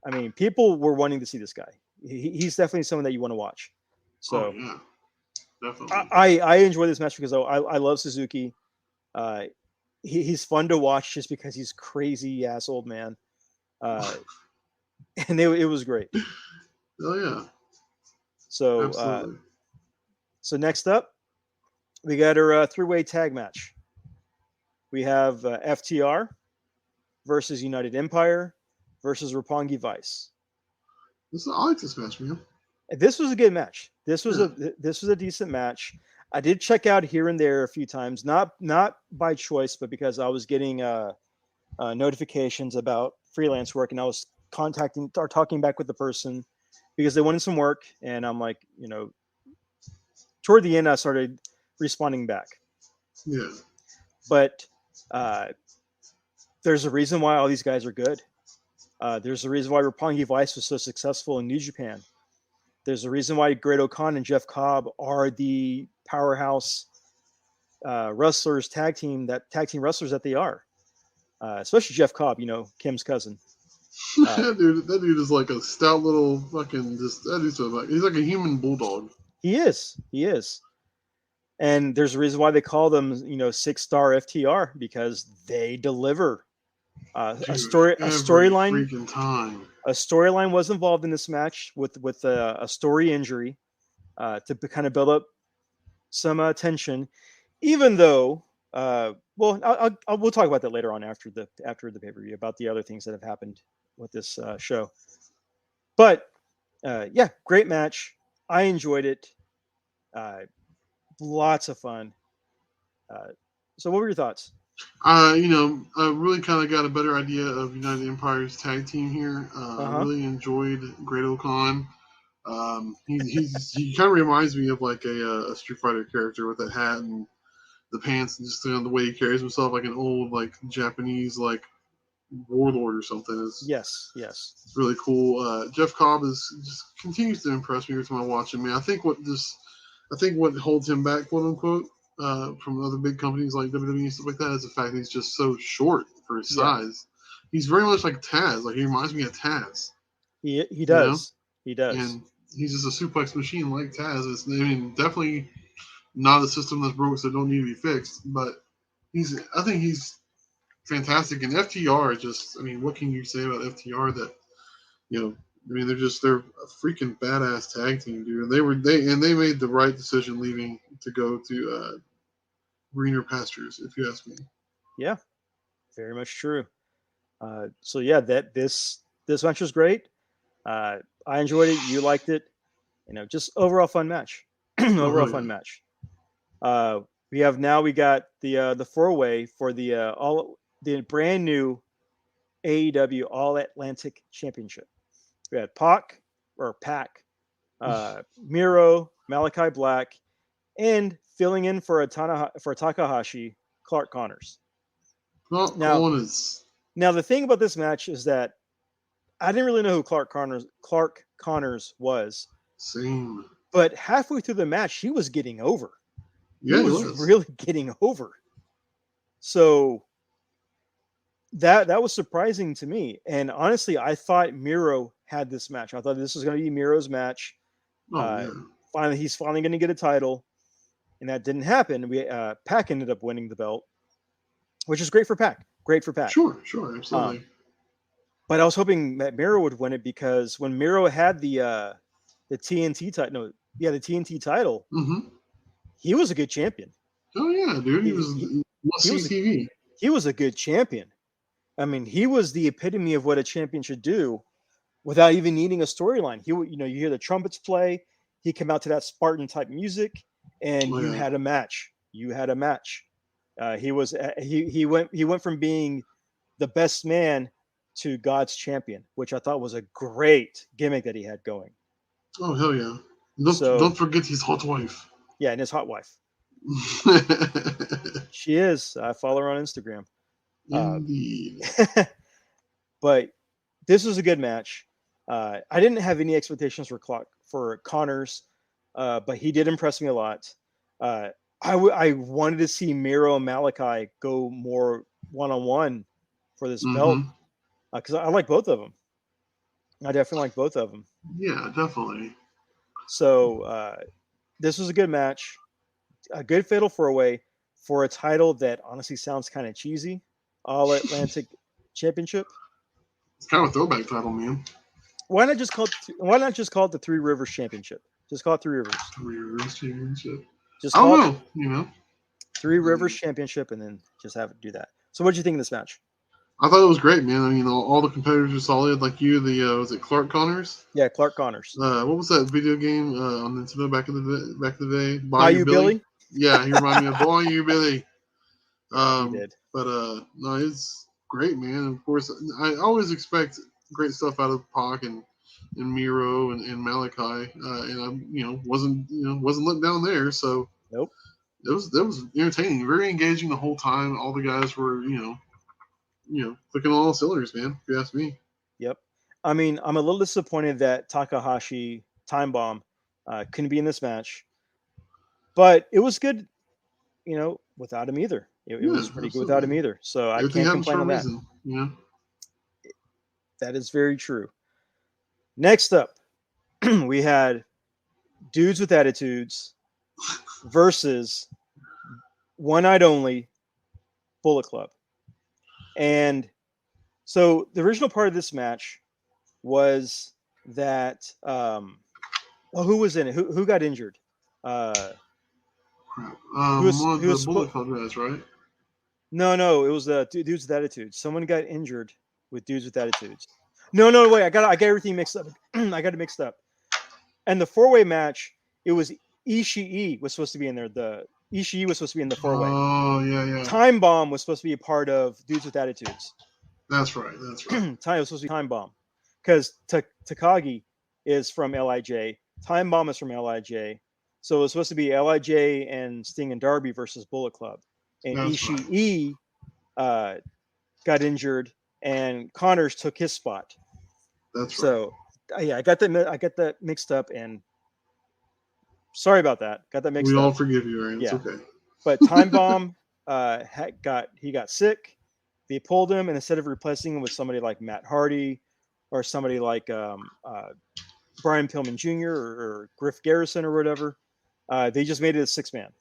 I mean, people were wanting to see this guy. He's definitely someone that you want to watch. So Oh, yeah, definitely. I enjoy this match because I love Suzuki. He's fun to watch just because he's crazy ass old man. And it was great. Oh yeah, So absolutely. so next up, we got our three-way tag match. We have FTR versus United Empire versus Roppongi Vice. I like this match, man. This was a good match. This was a decent match. I did check out here and there a few times, not by choice, but because I was getting notifications about freelance work, and I was contacting or talking back with the person because they wanted some work, and I'm like, toward the end, I started responding back. Yeah. But there's a reason why all these guys are good. There's a reason why Roppongi Vice was so successful in New Japan. There's a reason why Great O'Khan and Jeff Cobb are the powerhouse wrestlers tag team wrestlers that they are. Especially Jeff Cobb, Kim's cousin. That dude is like a stout little fucking he's like a human bulldog. He is. And there's a reason why they call them, 6-star FTR, because they deliver. A storyline. Freaking time. A storyline was involved in this match with a story injury to kind of build up some tension. Even though, we'll talk about that later on after the pay-per-view about the other things that have happened with this show. But yeah, great match. I enjoyed it. Lots of fun. So what were your thoughts? I really kind of got a better idea of United Empire's tag team here. I really enjoyed Great O'Khan. He kind of reminds me of like a Street Fighter character with that hat and the pants, and just the way he carries himself, like an old like Japanese like warlord or something. Yes. It's really cool. Jeff Cobb just continues to impress me every time I watch him. Man, I think what holds him back, quote unquote, from other big companies like WWE and stuff like that, is the fact that he's just so short for his size. He's very much like Taz. Like, he reminds me of Taz. He does. He does. And he's just a suplex machine like Taz. Definitely not a system that's broke, so don't need to be fixed. But I think he's fantastic. And FTR what can you say about FTR that, they're a freaking badass tag team, dude. And they made the right decision leaving to go to greener pastures, if you ask me. Yeah, very much true. So yeah, this match was great. I enjoyed it. You liked it. Just overall fun match. Fun match. We got the 4-way for the brand new AEW All Atlantic Championship. We had Pac, Miro, Malachi Black, and filling in for Takahashi, Clark Connors. Now the thing about this match is that I didn't really know who Clark Connors was. Same. But halfway through the match, he was getting over. Yeah, he was really getting over. So that was surprising to me. And honestly, I thought Miro had this match. I thought this was going to be Miro's match. He's finally going to get a title, and that didn't happen. Pac ended up winning the belt, which is great for Pac. Sure, absolutely. But I was hoping that Miro would win it, because when Miro had the TNT title, the TNT title, he was a good champion. Oh yeah, dude, he was TV. He was a good champion. I mean, he was the epitome of what a champion should do without even needing a storyline. You hear the trumpets play, he came out to that Spartan type music, and Oh, you yeah. had a match. You had a match. He went from being the best man to God's champion, which I thought was a great gimmick that he had going. Oh, hell yeah. So Don't forget his hot wife. yeah, and his hot wife. She is. I follow her on Instagram. Indeed. But this was a good match. I didn't have any expectations for Connors, but he did impress me a lot. I wanted to see Miro and Malachi go more one-on-one for this belt Mhm. because I like both of them. I definitely like both of them. Yeah, definitely. So this was a good match, a good fatal four-way for a title that honestly sounds kind of cheesy. All Atlantic Championship. It's kind of a throwback title, man. Why not just call it the Three Rivers Championship? Just call it Three Rivers. Careers championship. Just I call don't it know. You know, Three Rivers Championship, and then just have it do that. So, what did you think of this match? I thought it was great, man. I mean, all the competitors are solid. Like you, was it Clark Connors? Yeah, Clark Connors. What was that video game on Nintendo back in the day? Bayou Billy? Yeah, he reminded me of Bayou Billy. He did. But no, it's great, man. Of course, I always expect great stuff out of Pac and Miro and Malachi, and I wasn't let down there. So Nope. it was entertaining, very engaging the whole time. All the guys were clicking on all cylinders, man. If you ask me. Yep. I mean, I'm a little disappointed that Takahashi Time Bomb couldn't be in this match, but it was good. Without him either. It Yeah, was pretty good without him absolutely. either. So I Everything can't happens for complain a on that. reason, you know. That is very true. Next up, we had Dudes with Attitudes versus One Night Only Bullet Club. And so the original part of this match was that who was in it? Who got injured? Crap. Who was- One of who the was Bullet spo- Club guys, right? No, it was the Dudes with Attitudes. Someone got injured with Dudes with Attitudes. No, wait, I got everything mixed up. I got it mixed up. And the four-way match, it was Ishii was supposed to be in there. The Ishii was supposed to be in the four-way. Oh yeah. Time Bomb was supposed to be a part of Dudes with Attitudes. That's right. Time was supposed to be Time Bomb because Takagi is from Lij. Time Bomb is from Lij. So it was supposed to be Lij and Sting and Darby versus Bullet Club. And That's Ishii got injured, and Connors took his spot. That's right. So yeah, I got that mixed up, and sorry about that. Got that mixed We all up. forgive you, Aaron. It's Yeah. okay. But Time Bomb got sick. They pulled him, and instead of replacing him with somebody like Matt Hardy or somebody like Brian Pillman Jr. or Griff Garrison or whatever, they just made it a 6-man,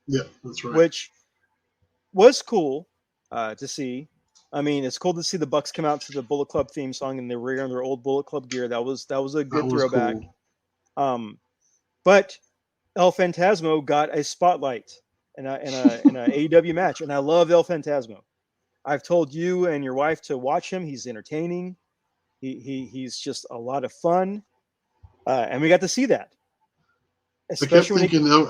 Yeah, that's right. which was cool to see. I mean, it's cool to see the Bucks come out to the Bullet Club theme song and they're wearing their old Bullet Club gear. That was a good That was throwback. cool. But El Phantasmo got a spotlight in a AEW match, and I love El Phantasmo. I've told you and your wife to watch him. He's entertaining. He's just a lot of fun, and we got to see that. I kept Especially thinking El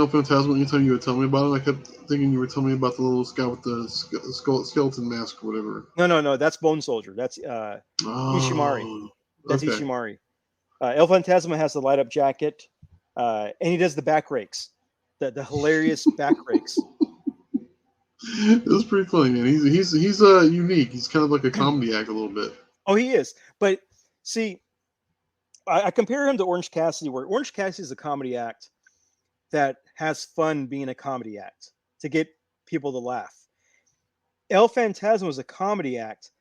Phantasmo anytime you would tell me about him. I kept thinking you were telling me about the little guy with the skeleton mask or whatever. No, that's Bone Soldier. That's Ishimari. That's okay. Ishimari. El Phantasmo has the light up jacket, and he does the back rakes, the hilarious back rakes. It was pretty funny, man. He's unique. He's kind of like a comedy act a little bit. Oh, he is. But see, I compare him to Orange Cassidy, where Orange Cassidy is a comedy act that has fun being a comedy act to get people to laugh. El Phantasmo is a comedy act,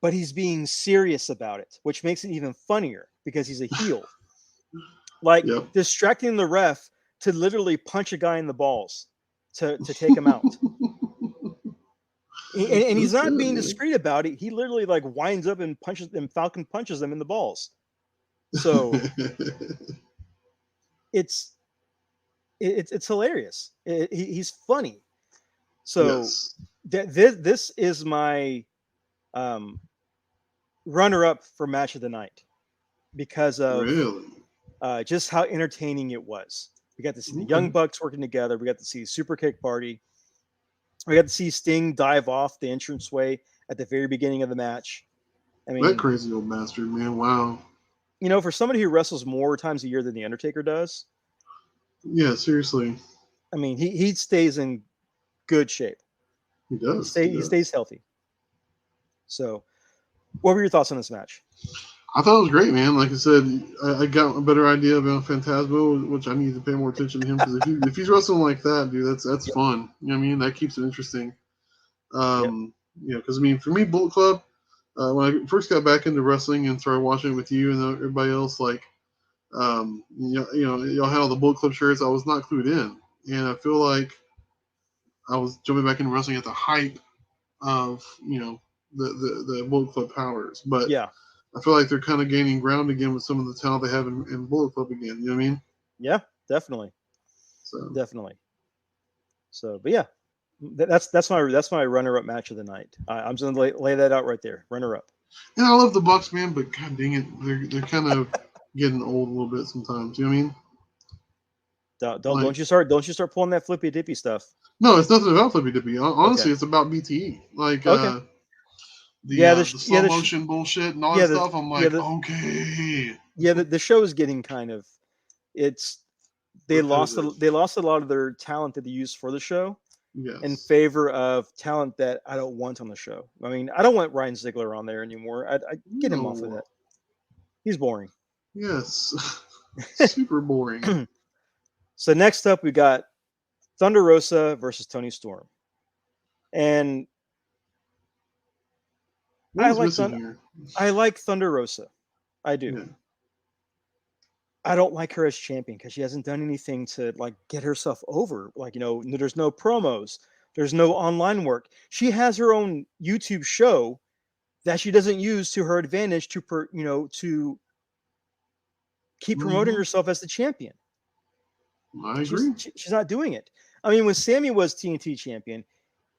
but he's being serious about it, which makes it even funnier because he's a heel. Like Yep. distracting the ref to literally punch a guy in the balls to take him out. And he's not being discreet about it. He literally like winds up and punches them. Falcon punches them in the balls. So it's hilarious. He's funny. So Yes. this is my runner up for match of the night because of Really? just how entertaining it was. We got to see the Young Bucks working together. We got to see Super Kick Party. We got to see Sting dive off the entranceway at the very beginning of the match. I mean, That crazy old bastard, man. Wow. you know, for somebody who wrestles more times a year than The Undertaker does, Yeah, seriously. I mean, he stays in good shape. He does. He stays healthy. So, what were your thoughts on this match? I thought it was great, man. Like I said, I got a better idea about Phantasmo, which I need to pay more attention to him because if he's wrestling like that, dude, that's fun. You know what I mean? That keeps it interesting. You know, because I mean, for me, Bullet Club, when I first got back into wrestling and started watching it with you and everybody else, like, you know, y'all had all the Bullet Club shirts. I was not clued in, and I feel like I was jumping back into wrestling at the hype of, you know, the Bullet Club powers, but Yeah. I feel like they're kind of gaining ground again with some of the talent they have in Bullet Club again. You know what I mean? Yeah, definitely. So Definitely. So, but yeah, that's my runner-up match of the night. I'm just gonna lay that out right there. Runner-up. and I love the Bucks, man, but god dang it, they're kind of getting old a little bit sometimes. You know what I mean? Don't you start pulling that flippy dippy stuff. No, it's nothing about Flippy Dippy. Honestly, Okay. it's about BTE. Like Okay. the slow motion bullshit and all that stuff. I'm like, okay. Yeah, the show is getting kind of they lost a lot of their talent that they used for the show Yes. in favor of talent that I don't want on the show. I mean, I don't want Ryan Ziegler on there anymore. I get him off of that. He's boring. Yes. Super boring. So next up, we got Thunder Rosa versus Tony Storm, and I like Thunder Rosa. I do. Yeah. I don't like her as champion because she hasn't done anything to like get herself over. Like, you know, there's no promos, there's no online work. She has her own YouTube show that she doesn't use to her advantage to keep promoting herself as the champion. I agree. She's not doing it. I mean, when Sammy was TNT champion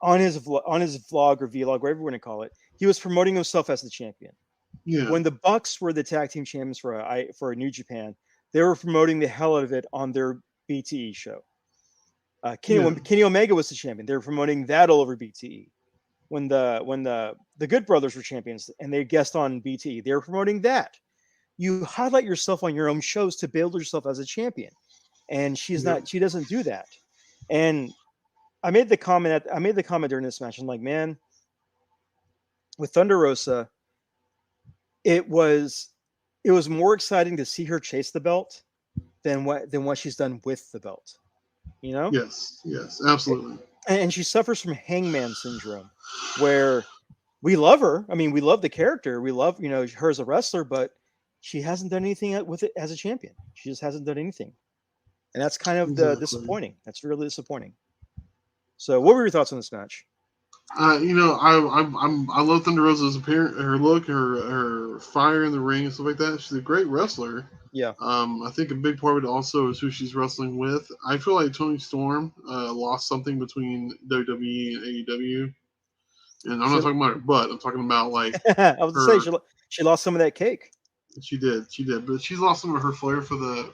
on his vlog or vlog, whatever you want to call it, he was promoting himself as the champion. Yeah. When the Bucks were the tag team champions for New Japan, they were promoting the hell out of it on their BTE show. When Kenny Omega was the champion, they were promoting that all over BTE. When the Good Brothers were champions and they guest on BTE, they were promoting that. You highlight yourself on your own shows to build yourself as a champion, and she doesn't do that. And I made the comment during this match. I'm like, man, with Thunder Rosa, it was more exciting to see her chase the belt than what she's done with the belt. You know? Yes, absolutely. And she suffers from hangman syndrome, where we love her. I mean, we love the character. We love, you know, her as a wrestler, but she hasn't done anything with it as a champion. She just hasn't done anything. And that's kind of disappointing. That's really disappointing. So what were your thoughts on this match? You know, I love Thunder Rosa's appearance, her look, her fire in the ring and stuff like that. She's a great wrestler. Yeah. I think a big part of it also is who she's wrestling with. I feel like Toni Storm lost something between WWE and AEW. And I'm not talking about her butt. I'm talking about like I was going to say she lost some of that cake. She did, but she's lost some of her flair for the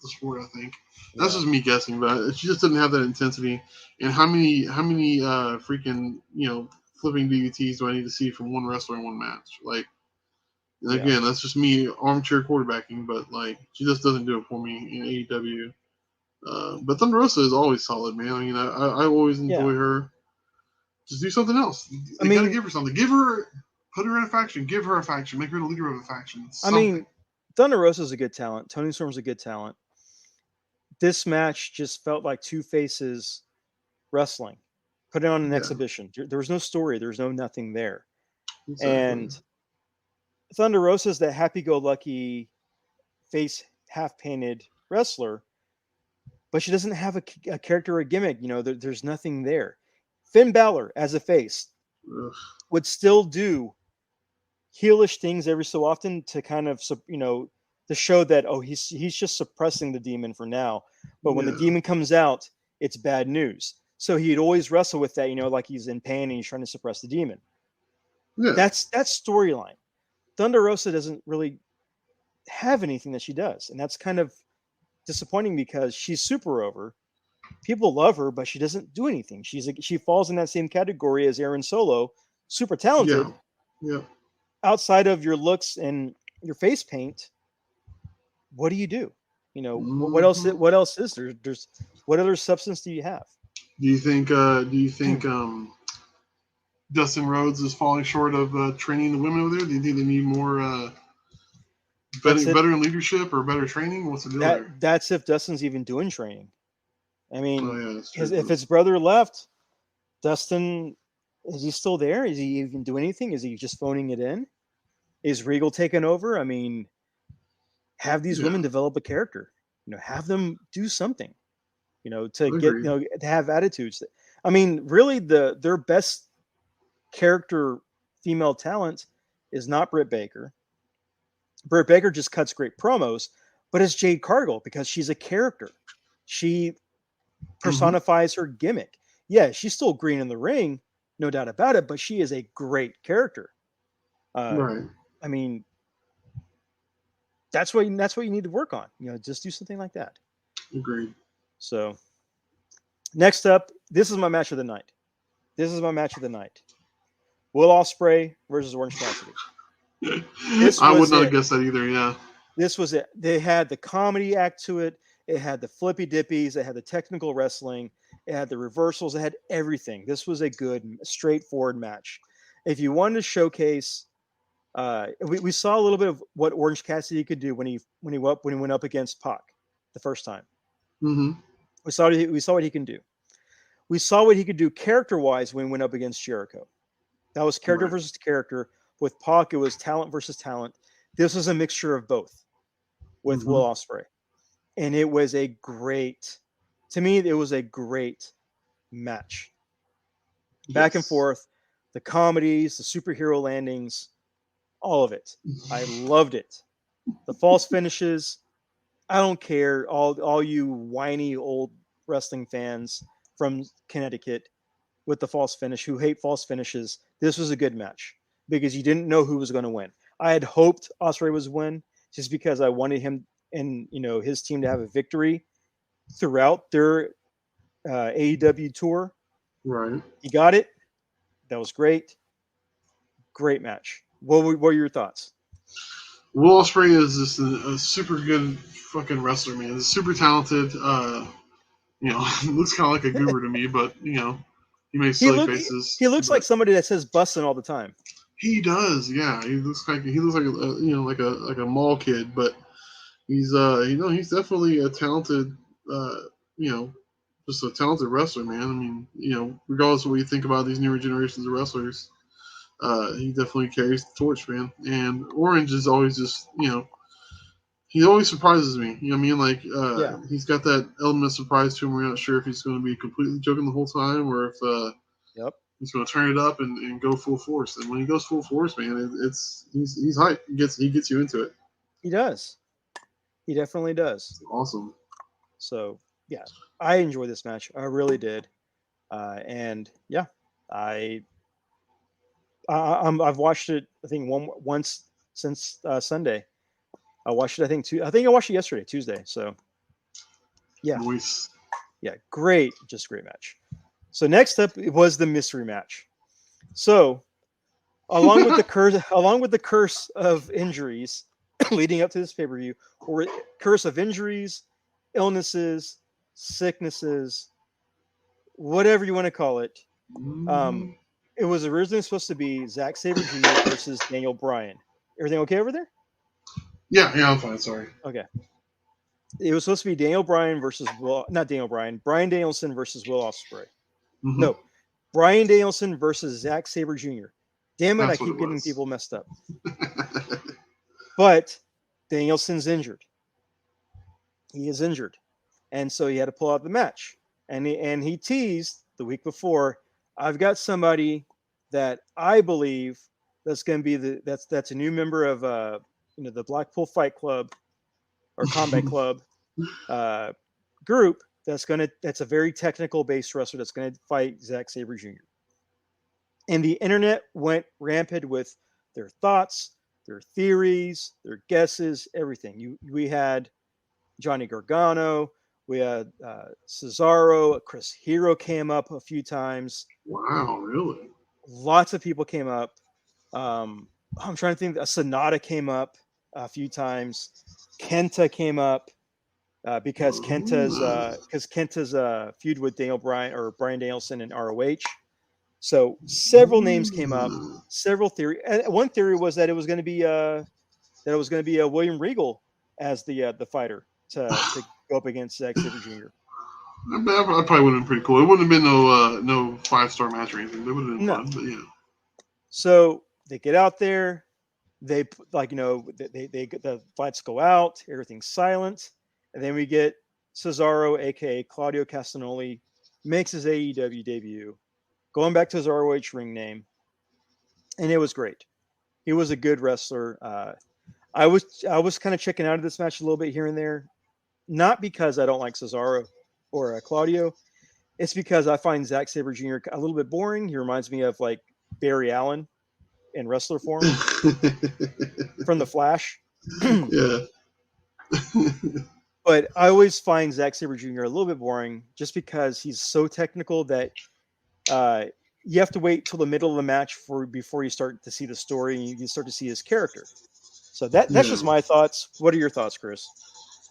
sport. I think that's just me guessing, but she just didn't have that intensity. And how many freaking, you know, flipping DVTs do I need to see from one wrestler in one match? Like, and again, that's just me armchair quarterbacking, but like she just doesn't do it for me in AEW. But Thunder Rosa is always solid, man. I mean, I always enjoy her. Just do something else. You gotta give her something. Put her in a faction. Give her a faction. Make her the leader of a faction. Something. I mean, Thunder Rosa is a good talent. Toni Storm's a good talent. This match just felt like two faces wrestling. Put it on an exhibition. There was no story. There was no nothing there. Exactly. And Thunder Rosa is that happy-go-lucky face half-painted wrestler, but she doesn't have a character or a gimmick. You know, there's nothing there. Finn Balor as a face would still do heelish things every so often to kind of, you know, to show that, oh, he's just suppressing the demon for now. But when the demon comes out, it's bad news. So he'd always wrestle with that, you know, like he's in pain and he's trying to suppress the demon. Yeah. That's storyline. Thunder Rosa doesn't really have anything that she does, and that's kind of disappointing because she's super over. People love her, but she doesn't do anything. She falls in that same category as Aaron Solo, super Yeah. talented. Yeah. Outside of your looks and your face paint, what do you do? You know, what else? Mhm. What else is there? There's what other substance do you have? Do you think? Dustin Rhodes is falling short of training the women over there? Do you think they need more That's it. better leadership or better training? What's the deal there? That's if Dustin's even doing training. I Oh mean, yeah, that's true. if his brother left, Dustin, is he still there? Is he even doing anything? Is he just phoning it in? Is Regal taking over? I mean, have these Yeah, women develop a character. You know, have them do something. You know, to get agreed. to have attitudes. I mean, really, their best character female talent is not Britt Baker. Britt Baker just cuts great promos, but it's Jade Cargill because she's a character. She Hmm. personifies her gimmick. Yeah, she's still green in the ring, no doubt about it, but she is a great character. Uh, Right, I mean, that's what you need to work on. You know, just do something like that. agreed. So next up, this is my match of the night. This is my match of the night. Will Ospreay versus Orange Cassidy. This I would was not it. have guessed that either. Yeah, This was it. They had the comedy act to it. It had the flippy dippies. It had the technical wrestling. It had the reversals. It had everything. This was a good, straightforward match. If you wanted to showcase, we saw a little bit of what Orange Cassidy could do when he went up against Pac the first time. hmm, We saw what he can do. We saw what he could do character wise when he went up against Jericho. That was character right. versus character. With Pac, it was talent versus talent. This was a mixture of both with Hmm. Will Ospreay, and it was a great. To me, it was a great match. Back and Yes. forth, the comedies, the superhero landings, all of it. I loved it. The false finishes. I don't care. All you whiny old wrestling fans from Connecticut with the false finish who hate false finishes. This was a good match because you didn't know who was going to win. I had hoped Ospreay was win just because I wanted him and his team to have a victory throughout their AEW tour. Right. He got it. That was great. Great match. What were your thoughts? Will Ospreay is just a super good fucking wrestler, man. He's super talented. Looks kind of like a goober to me, but he makes He silly look faces. he looks like But somebody that says bussin' all the time. he does, yeah. He looks like like a mall kid, but he's definitely a talented uh you know just a talented wrestler, man. I mean, regardless of what you think about these newer generations of wrestlers, he definitely carries the torch, man. And Orange is always just he always surprises me. You know what I mean? Like Yeah. he's got that element of surprise to him. We're not sure if he's going to be completely joking the whole time or if Yep. he's going to turn it up and go full force. And when he goes full force, man, he's hype. He gets you into it. He does. He definitely does. It's awesome. So yeah, I enjoyed this match. I really did. And yeah, I, I've watched it. I think once since Sunday. I watched it. I think I watched it yesterday, Tuesday. So yeah, Nice. yeah, great, just great match. So next up it was the mystery match. So along with the curse of injuries leading up to this pay per view, or curse of injuries, illnesses, sicknesses, whatever you want to call it. Mhm. It was originally supposed to be Zack Sabre Jr. versus Daniel Bryan. Everything okay over there? Yeah, I'm fine. Sorry. Okay. It was supposed to be Daniel Bryan versus not Daniel Bryan, Bryan Danielson versus Will Ospreay. Hmm. No, Bryan Danielson versus Zack Sabre Jr. Damn it, I That's what keep it getting was. people messed up. But Danielson's injured. He is injured. And so he had to pull out the match. And he teased the week before, I've got somebody that I believe that's going to be that's a new member of the Blackpool Fight Club or Combat Club group that's a very technical based wrestler that's going to fight Zack Sabre Jr. And the internet went rampant with their thoughts, their theories, their guesses, everything. We had Johnny Gargano, we had Cesaro, Chris Hero came up a few times. Wow, really? Lots of people came up. I'm trying to think. Sonata came up a few times. Kenta came up because Kenta's feud with Daniel Bryan or Bryan Danielson in ROH. So several names came up. Several theory. One theory was that it was going to be William Regal as the fighter to go up against Zack Sabre Jr. That probably would have been pretty cool. It wouldn't have been no 5-star match or anything. It would have been fun, but yeah. So they get out there, they the lights go out, everything's silent, and then we get Cesaro, aka Claudio Castagnoli, makes his AEW debut, going back to his ROH ring name, and it was great. He was a good wrestler. I was kind of checking out of this match a little bit here and there, not because I don't like Cesaro or Claudio. It's because I find Zack Sabre Jr. a little bit boring. He reminds me of like Barry Allen in wrestler form from The Flash. Yeah. But I always find Zack Sabre Jr. a little bit boring just because he's so technical that you have to wait till the middle of the match before you start to see the story and you start to see his character. So that's just my thoughts. What are your thoughts, Chris?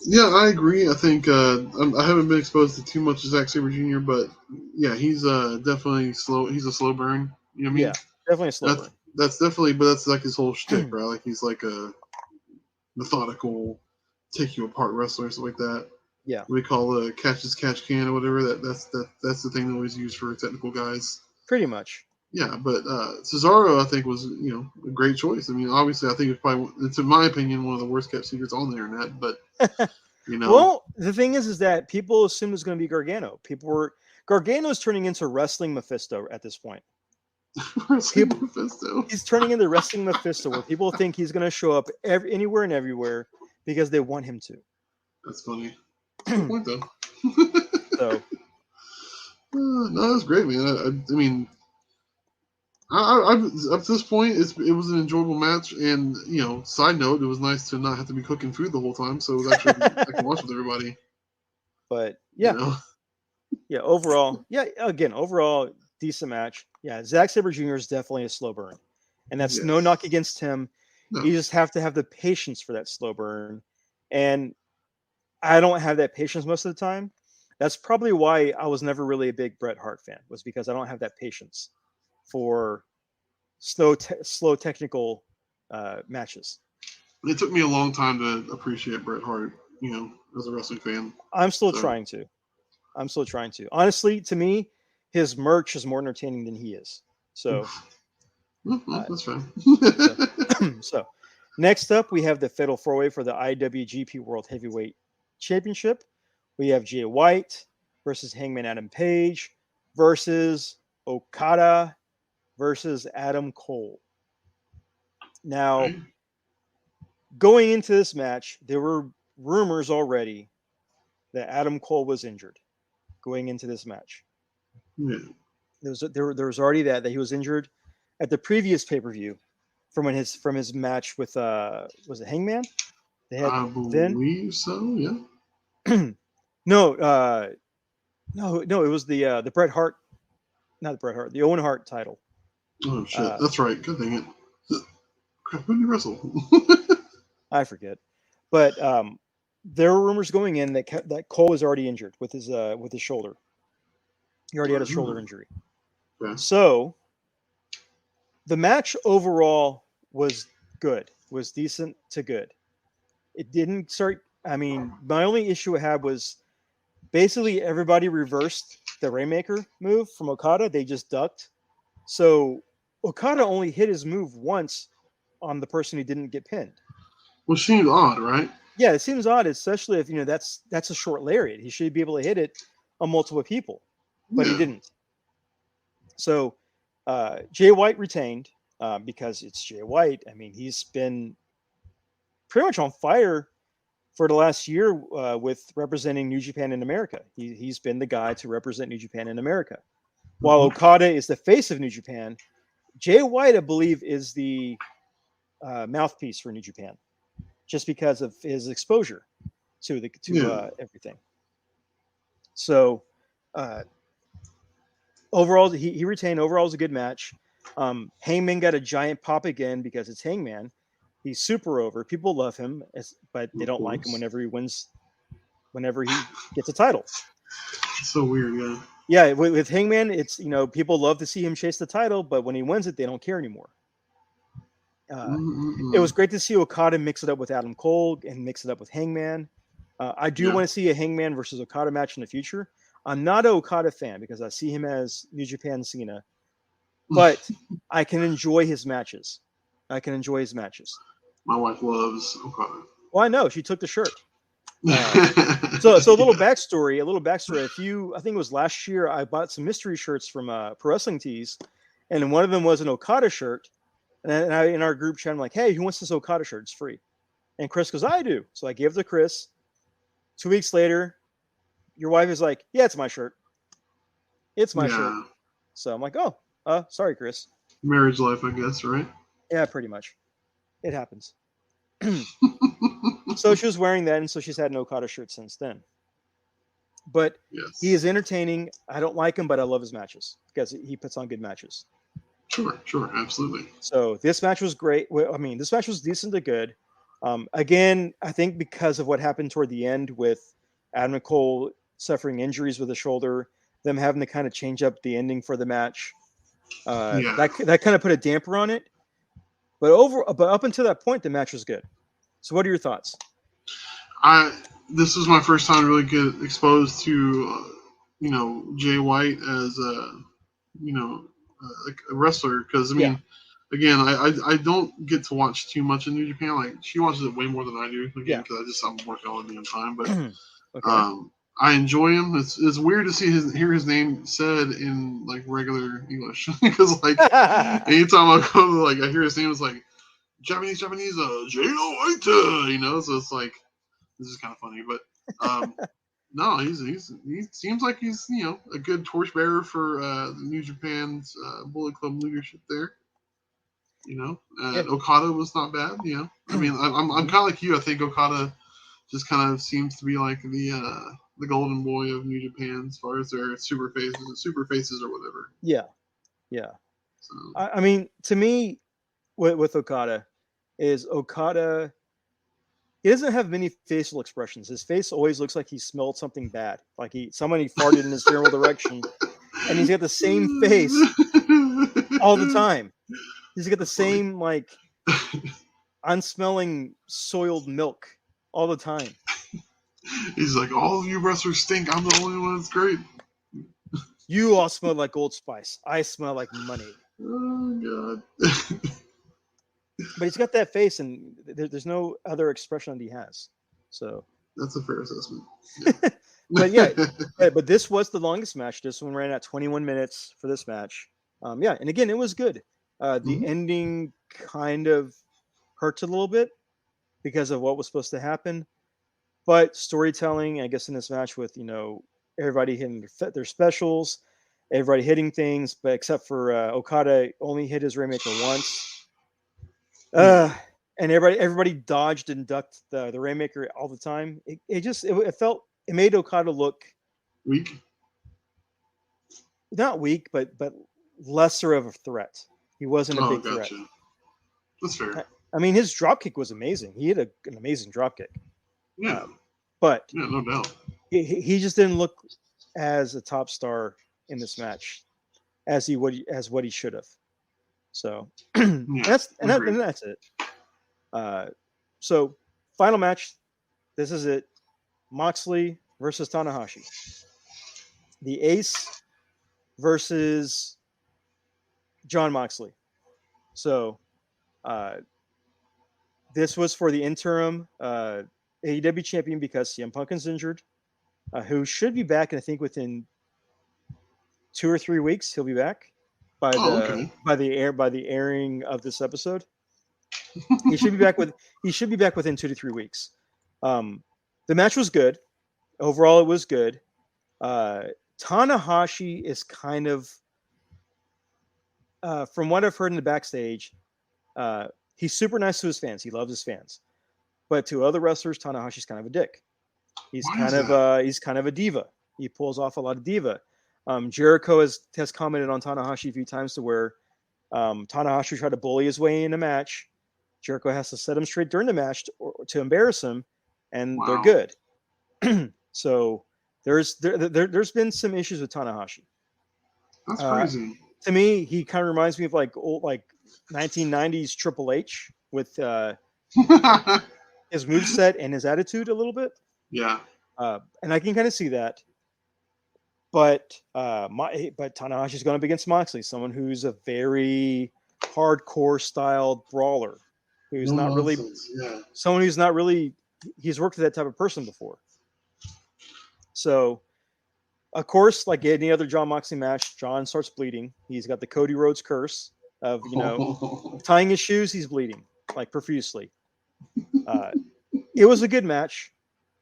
Yeah, I agree. I think I haven't been exposed to too much of Zack Sabre Jr., but yeah, he's definitely slow. He's a slow burn. You know what I mean? Yeah, definitely a slow burn. That's definitely, but that's like his whole shtick, right? Like he's like a methodical, take you apart wrestler, stuff like that. Yeah, we call catch as catch can or whatever. That's the thing they always use for technical guys. Pretty much. Yeah, but Cesaro, I think, was a great choice. I mean, obviously, I think it's in my opinion one of the worst kept secrets on the internet. But well, the thing is that people assumed it was going to be Gargano. Gargano's turning into Wrestling Mephisto at this point. Mephisto. He's turning into Wrestling Mephisto, where people think he's going to show up anywhere and everywhere because they want him to. That's funny. Good point, though. So, no, that's great, man. I mean. Up to this point, it was an enjoyable match, and side note, it was nice to not have to be cooking food the whole time, so it was actually I can watch with everybody. But yeah, overall, decent match. Yeah, Zack Sabre Jr. is definitely a slow burn, and that's no knock against him. No. You just have to have the patience for that slow burn, and I don't have that patience most of the time. That's probably why I was never really a big Bret Hart fan, was because I don't have that patience for slow technical matches. It took me a long time to appreciate Bret Hart, as a wrestling fan. I'm still trying to. Honestly, to me, his merch is more entertaining than he is. So that's fine. So next up, we have the Fatal 4-Way for the IWGP World Heavyweight Championship. We have Jay White versus Hangman Adam Page versus Okada versus Adam Cole. Now, going into this match, there were rumors already that Adam Cole was injured going into this match. Yeah. There was already that he was injured at the previous pay-per-view from his match with was it Hangman? I believe so, yeah. No, it was the Bret Hart, not the Bret Hart, the Owen Hart title. Oh shit, that's right. Good thing it. Crap, who did you wrestle? I forget, but there were rumors going in that Cole was already injured with his shoulder. He already had a shoulder injury. Yeah. So the match overall was good, was decent to good. It didn't start. I mean, my only issue I had was basically everybody reversed the Rainmaker move from Okada. They just ducked. So Okada only hit his move once on the person who didn't get pinned. Which seems odd, right? Yeah, it seems odd, especially if that's a short lariat. He should be able to hit it on multiple people, but he didn't. So Jay White retained because it's Jay White. I mean, he's been pretty much on fire for the last year with representing New Japan in America. He's been the guy to represent New Japan in America. While Okada is the face of New Japan, Jay White, I believe, is the mouthpiece for New Japan, just because of his exposure to everything. So overall, he retained. Overall, it was a good match. Hangman got a giant pop again because it's Hangman. He's super over. People love him, but they don't like him whenever he wins. Whenever he gets a title. It's so weird, yeah. Yeah, with Hangman, it's people love to see him chase the title, but when he wins it, they don't care anymore. It was great to see Okada mix it up with Adam Cole and mix it up with Hangman. I do want to see a Hangman versus Okada match in the future. I'm not an Okada fan because I see him as New Japan Cena, but I can enjoy his matches. My wife loves Okada. Well, I know she took the shirt. So a little backstory. I think it was last year, I bought some mystery shirts from Pro Wrestling Tees, and one of them was an Okada shirt. And I, in our group chat, I'm like, "Hey, who wants this Okada shirt? It's free." And Chris goes, "I do." So I gave it to Chris. 2 weeks later, your wife is like, "Yeah, it's my shirt. It's my shirt." So I'm like, "Oh, sorry, Chris." Marriage life, I guess, right? Yeah, pretty much. It happens. So she was wearing that, and so she's had an Okada shirt since then. But he is entertaining. I don't like him, but I love his matches because he puts on good matches. Sure, absolutely. So this match was great. I mean, this match was decent to good. Again, I think because of what happened toward the end with Adam Cole suffering injuries with the shoulder, them having to kind of change up the ending for the match, that kind of put a damper on it. But up until that point, the match was good. So what are your thoughts? This was my first time really get exposed to, Jay White as like a wrestler. Because, I mean, again, I don't get to watch too much in New Japan. Like, she watches it way more than I do, again, because I'm working all the damn time. But I enjoy him. It's weird to hear his name said in, like, regular English. Because, like, anytime I go to, like, I hear his name, it's like, Japanese, Jay White, so it's like, this is kind of funny, but no, he seems like he's a good torchbearer for the New Japan's Bullet Club leadership there. Okada was not bad. I mean, I'm kind of like you. I think Okada just kind of seems to be like the golden boy of New Japan as far as their super faces or whatever. Yeah. So. I mean, to me, with Okada, he doesn't have many facial expressions. His face always looks like he smelled something bad, like somebody farted in his general direction, and he's got the same face all the time. He's got the same, like, unsmelling soiled milk all the time. He's like, all of you wrestlers stink. I'm the only one that's great. You all smell like Old Spice. I smell like money. Oh, God. But he's got that face, and there's no other expression that he has. So that's a fair assessment. Yeah. but this was the longest match. This one ran at 21 minutes for this match. And again, it was good. The ending kind of hurt a little bit because of what was supposed to happen. But storytelling, I guess, in this match with everybody hitting their specials, everybody hitting things, but except for Okada, only hit his Rainmaker once. And everybody dodged and ducked the Rainmaker all the time. It made Okada look weak. Not weak, but lesser of a threat. He wasn't a big threat. That's fair. I mean, his dropkick was amazing. He had an amazing dropkick. Yeah. But no doubt. He just didn't look as a top star in this match as what he should have. So that's it. So final match. This is it. Moxley versus Tanahashi. The Ace versus Jon Moxley. So this was for the interim AEW champion because CM Punk is injured, who should be back, and I think within 2 or 3 weeks he'll be back by the airing of this episode. He should be back within 2 to 3 weeks. The match was good. Overall, it was good. Tanahashi is kind of from what I've heard in the backstage, he's super nice to his fans. He loves his fans, but to other wrestlers, Tanahashi's kind of a dick. He's Why kind is of that? he's kind of a diva. He pulls off a lot of diva. Jericho has commented on Tanahashi a few times to where Tanahashi tried to bully his way in a match. Jericho has to set him straight during the match to embarrass him, and they're Wow. good. So there's been some issues with Tanahashi. That's crazy. To me, he kind of reminds me of like old 1990s Triple H with his moveset and his attitude a little bit. Yeah. And I can kind of see that. But Tanahashi's going up against Moxley, someone who's a very hardcore styled brawler, who's No not really nonsense. Yeah. someone who's not really he's worked with that type of person before. So, of course, like any other John Moxley match, John starts bleeding. He's got the Cody Rhodes curse of tying his shoes. He's bleeding like profusely. It was a good match,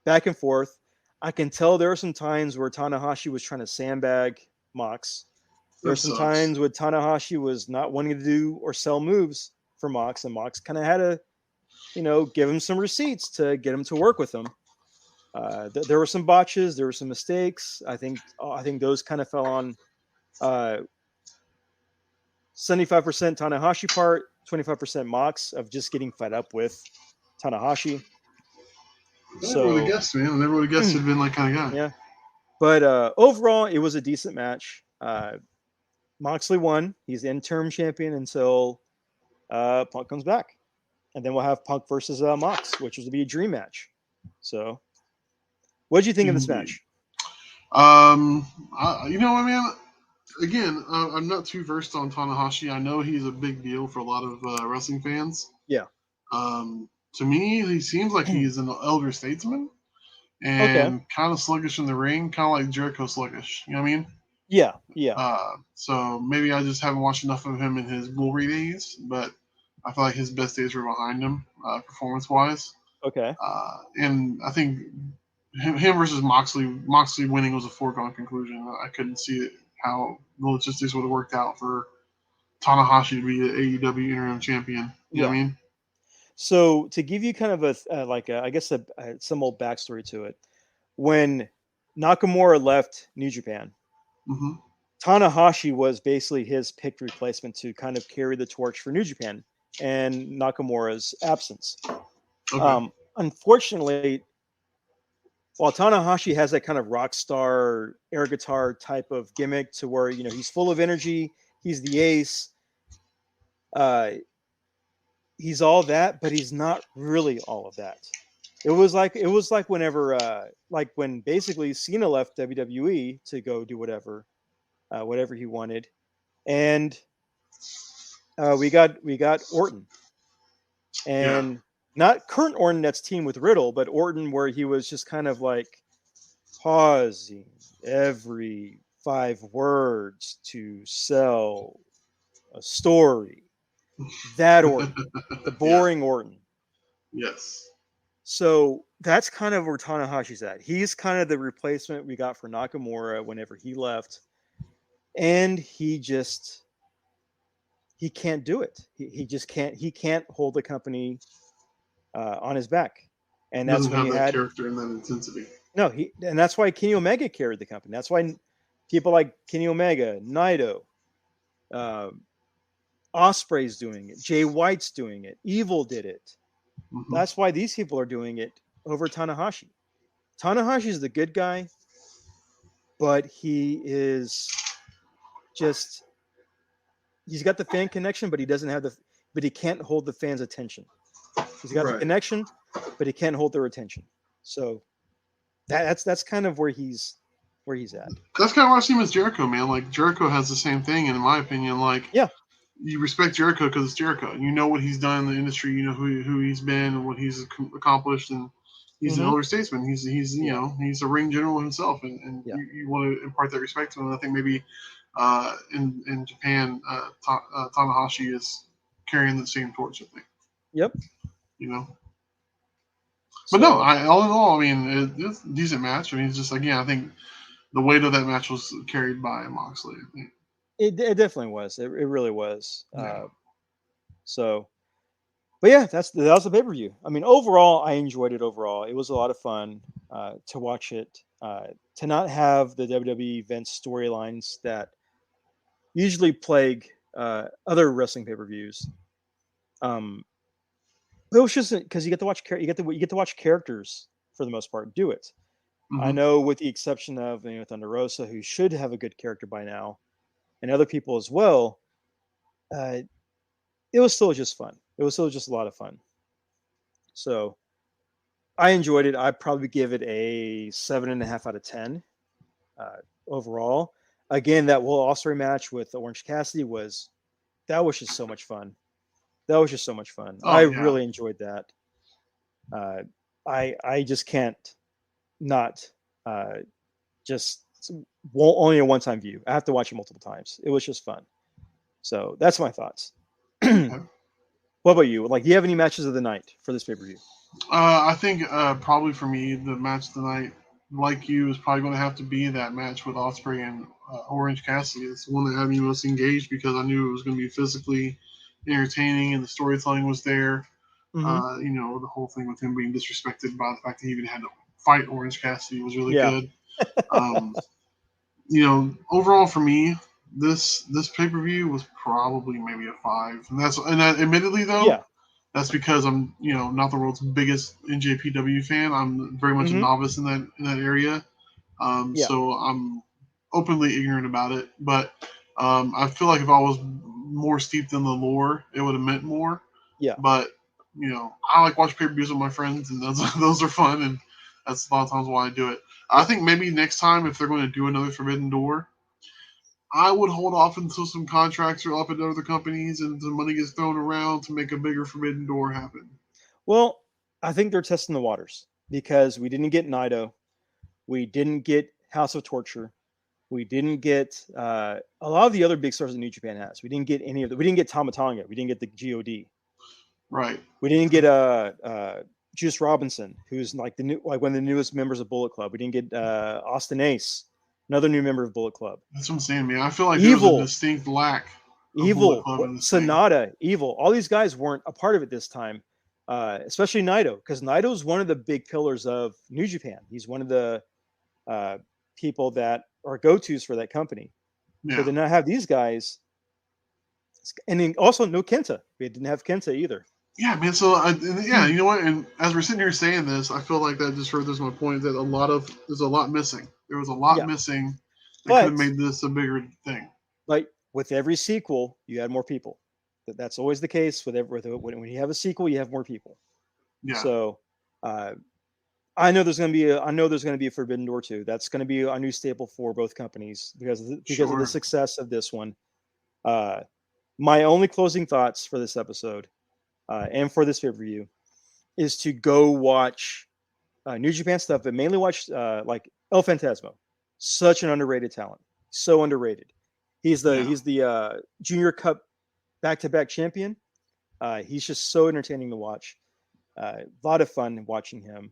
back and forth. I can tell there are some times where Tanahashi was trying to sandbag Mox. There are some times when Tanahashi was not wanting to do or sell moves for Mox, and Mox kind of had to, give him some receipts to get him to work with him. There were some botches, there were some mistakes. I think those kind of fell on 75% Tanahashi part, 25% Mox of just getting fed up with Tanahashi. I never would have guessed, man. I never would have guessed it'd been like kind of guy. Yeah. But overall, it was a decent match. Moxley won. He's the interim champion until Punk comes back. And then we'll have Punk versus Mox, which will be a dream match. So, what did you think of this match? You know what, man? Again, I'm not too versed on Tanahashi. I know he's a big deal for a lot of wrestling fans. Yeah. To me, he seems like he's an elder statesman and kind of sluggish in the ring, kind of like Jericho sluggish. You know what I mean? Yeah, yeah. So maybe I just haven't watched enough of him in his glory days, but I feel like his best days were behind him, performance-wise. Okay. And I think him versus Moxley winning was a foregone conclusion. I couldn't see it, how the logistics would have worked out for Tanahashi to be the AEW interim champion. You know what I mean? So to give you kind of some old backstory to it, when Nakamura left New Japan, Tanahashi was basically his picked replacement to kind of carry the torch for New Japan and Nakamura's absence. Unfortunately, while Tanahashi has that kind of rock star air guitar type of gimmick to where, he's full of energy, he's the ace, he's all that, but he's not really all of that. It was like whenever, when basically Cena left WWE to go do whatever he wanted, and we got Orton, and not current Orton that's teamed with Riddle, but Orton where he was just kind of like pausing every 5 words to sell a story. That Orton, the boring Orton. Yes. So that's kind of where Tanahashi's at. He's kind of the replacement we got for Nakamura whenever he left. And he can't do it. He just can't. He can't hold the company on his back. And that's when you had character and that intensity. No, and that's why Kenny Omega carried the company. That's why people like Kenny Omega, Naito, Ospreay's doing it. Jay White's doing it. Evil did it. That's why these people are doing it over Tanahashi. Tanahashi's the good guy, but he is just, he's got the fan connection, but he doesn't have but he can't hold the fans' attention. He's got the connection, but he can't hold their attention. So that's kind of where he's at. That's kind of what I see with Jericho, man. Like Jericho has the same thing, and in my opinion, you respect Jericho because it's Jericho. You know what he's done in the industry. You know who he's been and what he's accomplished, and he's an elder statesman. He's he's a ring general himself, and you want to impart that respect to him. And I think maybe in Japan, Tanahashi is carrying the same torch. I think. Yep. But no, all in all, I mean, it's a decent match. I mean, it's just, again, I think the weight of that match was carried by Moxley. I think. It definitely was. It really was. Yeah. But yeah, that was the pay per view. I mean, overall, I enjoyed it. Overall, it was a lot of fun to watch it. To not have the WWE Vince storylines that usually plague other wrestling pay per views. It was just because you get to watch characters for the most part do it. I Mhm. know, with the exception of Thunder Rosa, who should have a good character by now, and other people as well. Uh, it was still just fun. It was still just a lot of fun. So I enjoyed it. I'd probably give it a 7.5 out of 10 overall. Again, that Will Ospreay match with Orange Cassidy was just so much fun. That was just so much fun. Oh I yeah. really enjoyed that. I just can't not just only a one time view. I have to watch it multiple times. It was just fun. So that's my thoughts. Okay. What about you? Like, do you have any matches of the night for this pay per view? I think probably for me, the match tonight, like you, is probably going to have to be that match with Osprey and Orange Cassidy. It's the one that had me most engaged because I knew it was going to be physically entertaining and the storytelling was there. Mm-hmm. The whole thing with him being disrespected by the fact that he even had to fight Orange Cassidy was really Yeah. good. Um, overall for me, this pay per view was probably maybe a 5, and admittedly though. Yeah. That's because I'm, not the world's biggest NJPW fan. I'm very much a Mm-hmm. novice in that area, Yeah. so I'm openly ignorant about it. But I feel like if I was more steeped in the lore, it would have meant more. Yeah. But I like watch pay-per-views with my friends, and those are fun, and that's a lot of times why I do it. I think maybe next time, if they're going to do another Forbidden Door, I would hold off until some contracts are up at other companies and the money gets thrown around to make a bigger Forbidden Door happen. Well, I think they're testing the waters because we didn't get Naito, we didn't get House of Torture, we didn't get a lot of the other big stars that New Japan has. We didn't get any of them. We didn't get Tamatanga. We didn't get the God. Right. We didn't get Juice Robinson, who's like one of the newest members of Bullet Club. We didn't get Austin Ace, another new member of Bullet Club. That's what I'm saying, man. I feel like there was a distinct lack of Bullet Club in this Sonata, thing. Evil. All these guys weren't a part of it this time, especially Naito, because Naito's one of the big pillars of New Japan. He's one of the people that are go-tos for that company. Yeah. So to not have these guys, and then also no Kenta. We didn't have Kenta either. Yeah, man. So, you know what? And as we're sitting here saying this, I feel like that just furthers my point that there's a lot missing. There was a lot missing that could have made this a bigger thing. Like with every sequel, you add more people. That's always the case when you have a sequel, you have more people. Yeah. So, I know there's going to be a Forbidden Door 2. That's going to be a new staple for both companies because of the success of this one. My only closing thoughts for this episode and for this pay-per-view is to go watch New Japan stuff, but mainly watch like El Phantasmo. Such an underrated talent. So underrated. He's the Junior Cup back-to-back champion. He's just so entertaining to watch. A lot of fun watching him.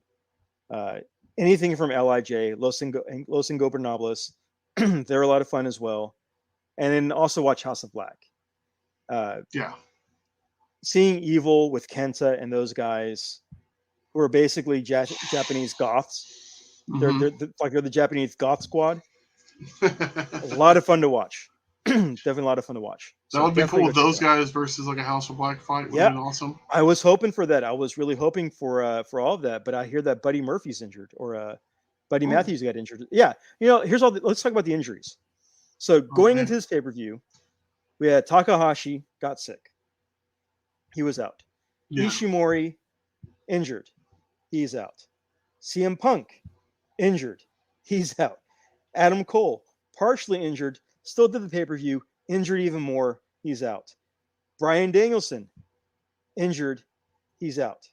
Anything from LIJ, Los Ingobernables, they're a lot of fun as well. And then also watch House of Black. Seeing Evil with Kenta and those guys who are basically Japanese goths. Mm-hmm. They're the Japanese goth squad. A lot of fun to watch. Definitely a lot of fun to watch. That would be cool with those guys versus like a House of Black fight. Would have been awesome. I was hoping for that. I was really hoping for all of that, but I hear that Buddy Murphy's injured or Buddy Matthews got injured. Yeah, let's talk about the injuries. So going into this pay-per-view, we had Takahashi got sick. He was out. Yeah. Ishimori injured. He's out. CM Punk injured. He's out. Adam Cole partially injured. Still did the pay-per-view. Injured even more. He's out. Bryan Danielson injured. He's out.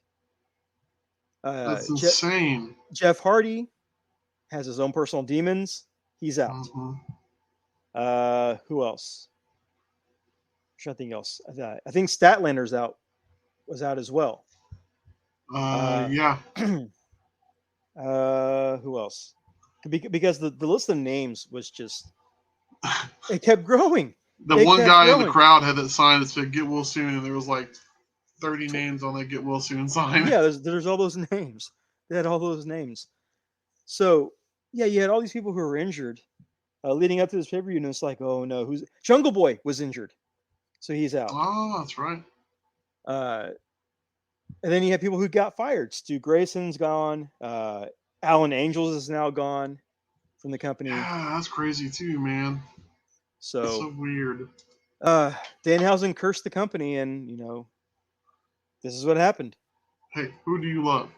That's insane. Jeff Hardy has his own personal demons. He's out. Mm-hmm. Who else? Nothing else. I think Statlander's was out as well. Yeah. Who else? Because the list of names was just it kept growing. The They one kept guy in the growing. crowd had that sign that said "Get Well Soon," and there was like 30 names on that "Get Well Soon" sign. Yeah, there's all those names. They had all those names. So yeah, you had all these people who were injured leading up to this pay-per-view, and it's like, oh no, who's Jungle Boy was injured, so he's out. Oh, that's right. And then you have people who got fired. Stu Grayson's gone. Alan Angels is now gone from the company. Yeah, that's crazy too, man. It's So so weird. Danhausen cursed the company, and this is what happened. Hey, who do you love?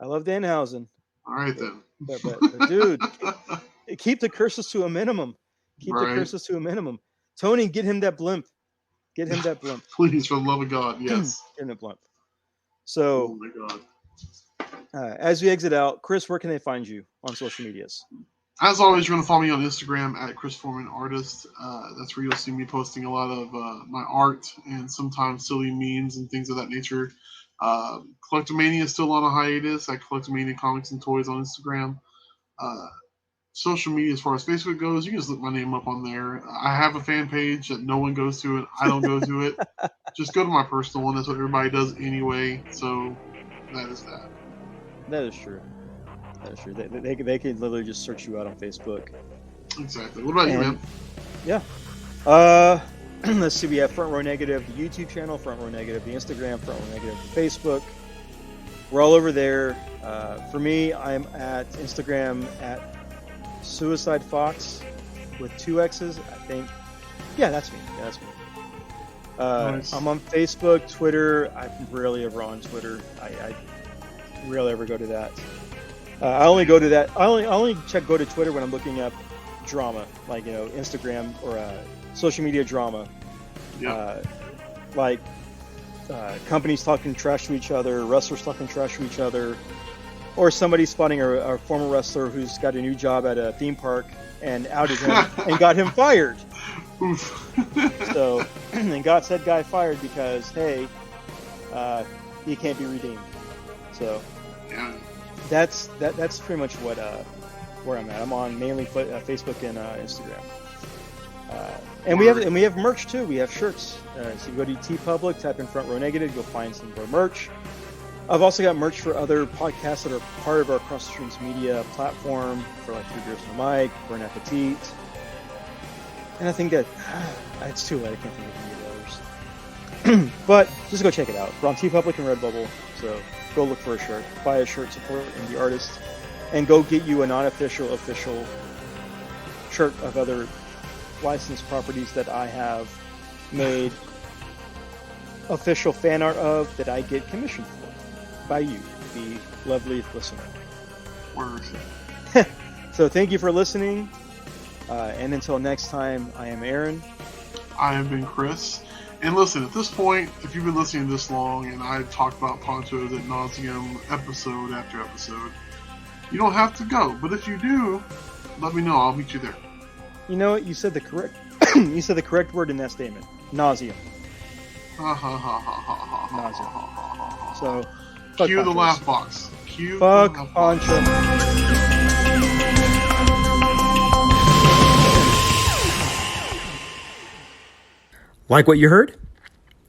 I love Danhausen, All right then. but dude, keep the curses to a minimum. Keep the Right. curses to a minimum. Tony, get him that blimp. Get him that blimp. Please, for the love of God, yes. Get him that blimp. Oh So my God. as we exit out, Chris, where can they find you on social medias? As always, you're going to follow me on Instagram at Chris Foreman Artist. That's where you'll see me posting a lot of my art and sometimes silly memes and things of that nature. Collectomania is still on a hiatus at Collectomania Comics and Toys on Instagram. Social media, as far as Facebook goes, you can just look my name up on there. I have a fan page that no one goes to it. I don't go to it. Just go to my personal one. That's what everybody does anyway. So that is that. That is true. That is true. They can literally just search you out on Facebook. Exactly. What about you, man? Yeah. Let's see. We have Front Row Negative, the YouTube channel, Front Row Negative, the Instagram, Front Row Negative, the Facebook. We're all over there. For me, I'm at Instagram at Suicide Fox with 2 X's, I think. Yeah, that's me. Nice. I'm on Facebook, Twitter. I'm rarely ever on Twitter. I rarely ever go to that. I only go to that. I only go to Twitter when I'm looking up drama, like Instagram or social media drama. Yeah. Companies talking trash to each other, wrestlers talking trash to each other, or somebody spotting a former wrestler who's got a new job at a theme park and outed him and got him fired. Oof. So, and got said guy fired because hey, he can't be redeemed. So Yeah. that's pretty much what where I'm at. I'm on mainly Facebook and Instagram. And we have merch too. We have shirts. So you go to TeePublic, type in Front Row Negative, you'll find some of our merch. I've also got merch for other podcasts that are part of our Cross the Streams Media platform, for like 3 Beers and a Mic, Burn Appetit. And I think that it's too late. I can't think of any of the others. But just go check it out. We're on TeePublic and Redbubble, so go look for a shirt, buy a shirt, support indie artists, and go get you a non-official, official shirt of other licensed properties that I have made official fan art of that I get commissioned for by you, the lovely listener. Word. So thank you for listening, and until next time, I am Aaron. I have been Chris. And listen, at this point, if you've been listening this long and I've talked about ponchos ad nauseum episode after episode, you don't have to go. But if you do, let me know. I'll meet you there. You know what? You said the correct you said the correct word in that statement. Nauseum. Ha ha ha ha ha ha ha Nauseum. ha ha ha. So fuck Cue the ponchos. laugh box. Cue Fuck the laugh box. poncho. Like what you heard?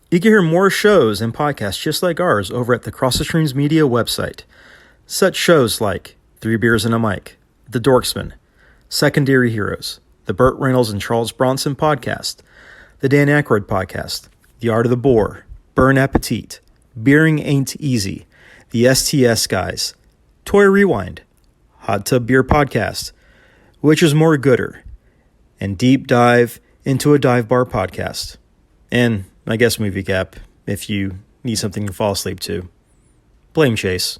You can hear more shows and podcasts just like ours over at the Cross the Streams Media website. Such shows like 3 Beers and a Mic, The Dorksman, Secondary Heroes, the Burt Reynolds and Charles Bronson podcast, the Dan Aykroyd podcast, The Art of the Boar, Burn Appetit, Beering Ain't Easy, the STS Guys, Toy Rewind, Hot Tub Beer Podcast, Which is More Gooder, and Deep Dive into a Dive Bar podcast. And, I guess, Movie Cap, if you need something to fall asleep to. Blame Chase.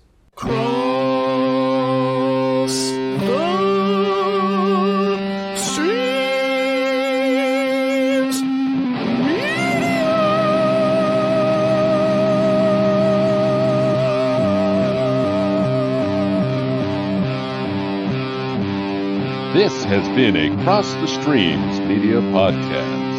This has been a Cross the Streams Media Podcast.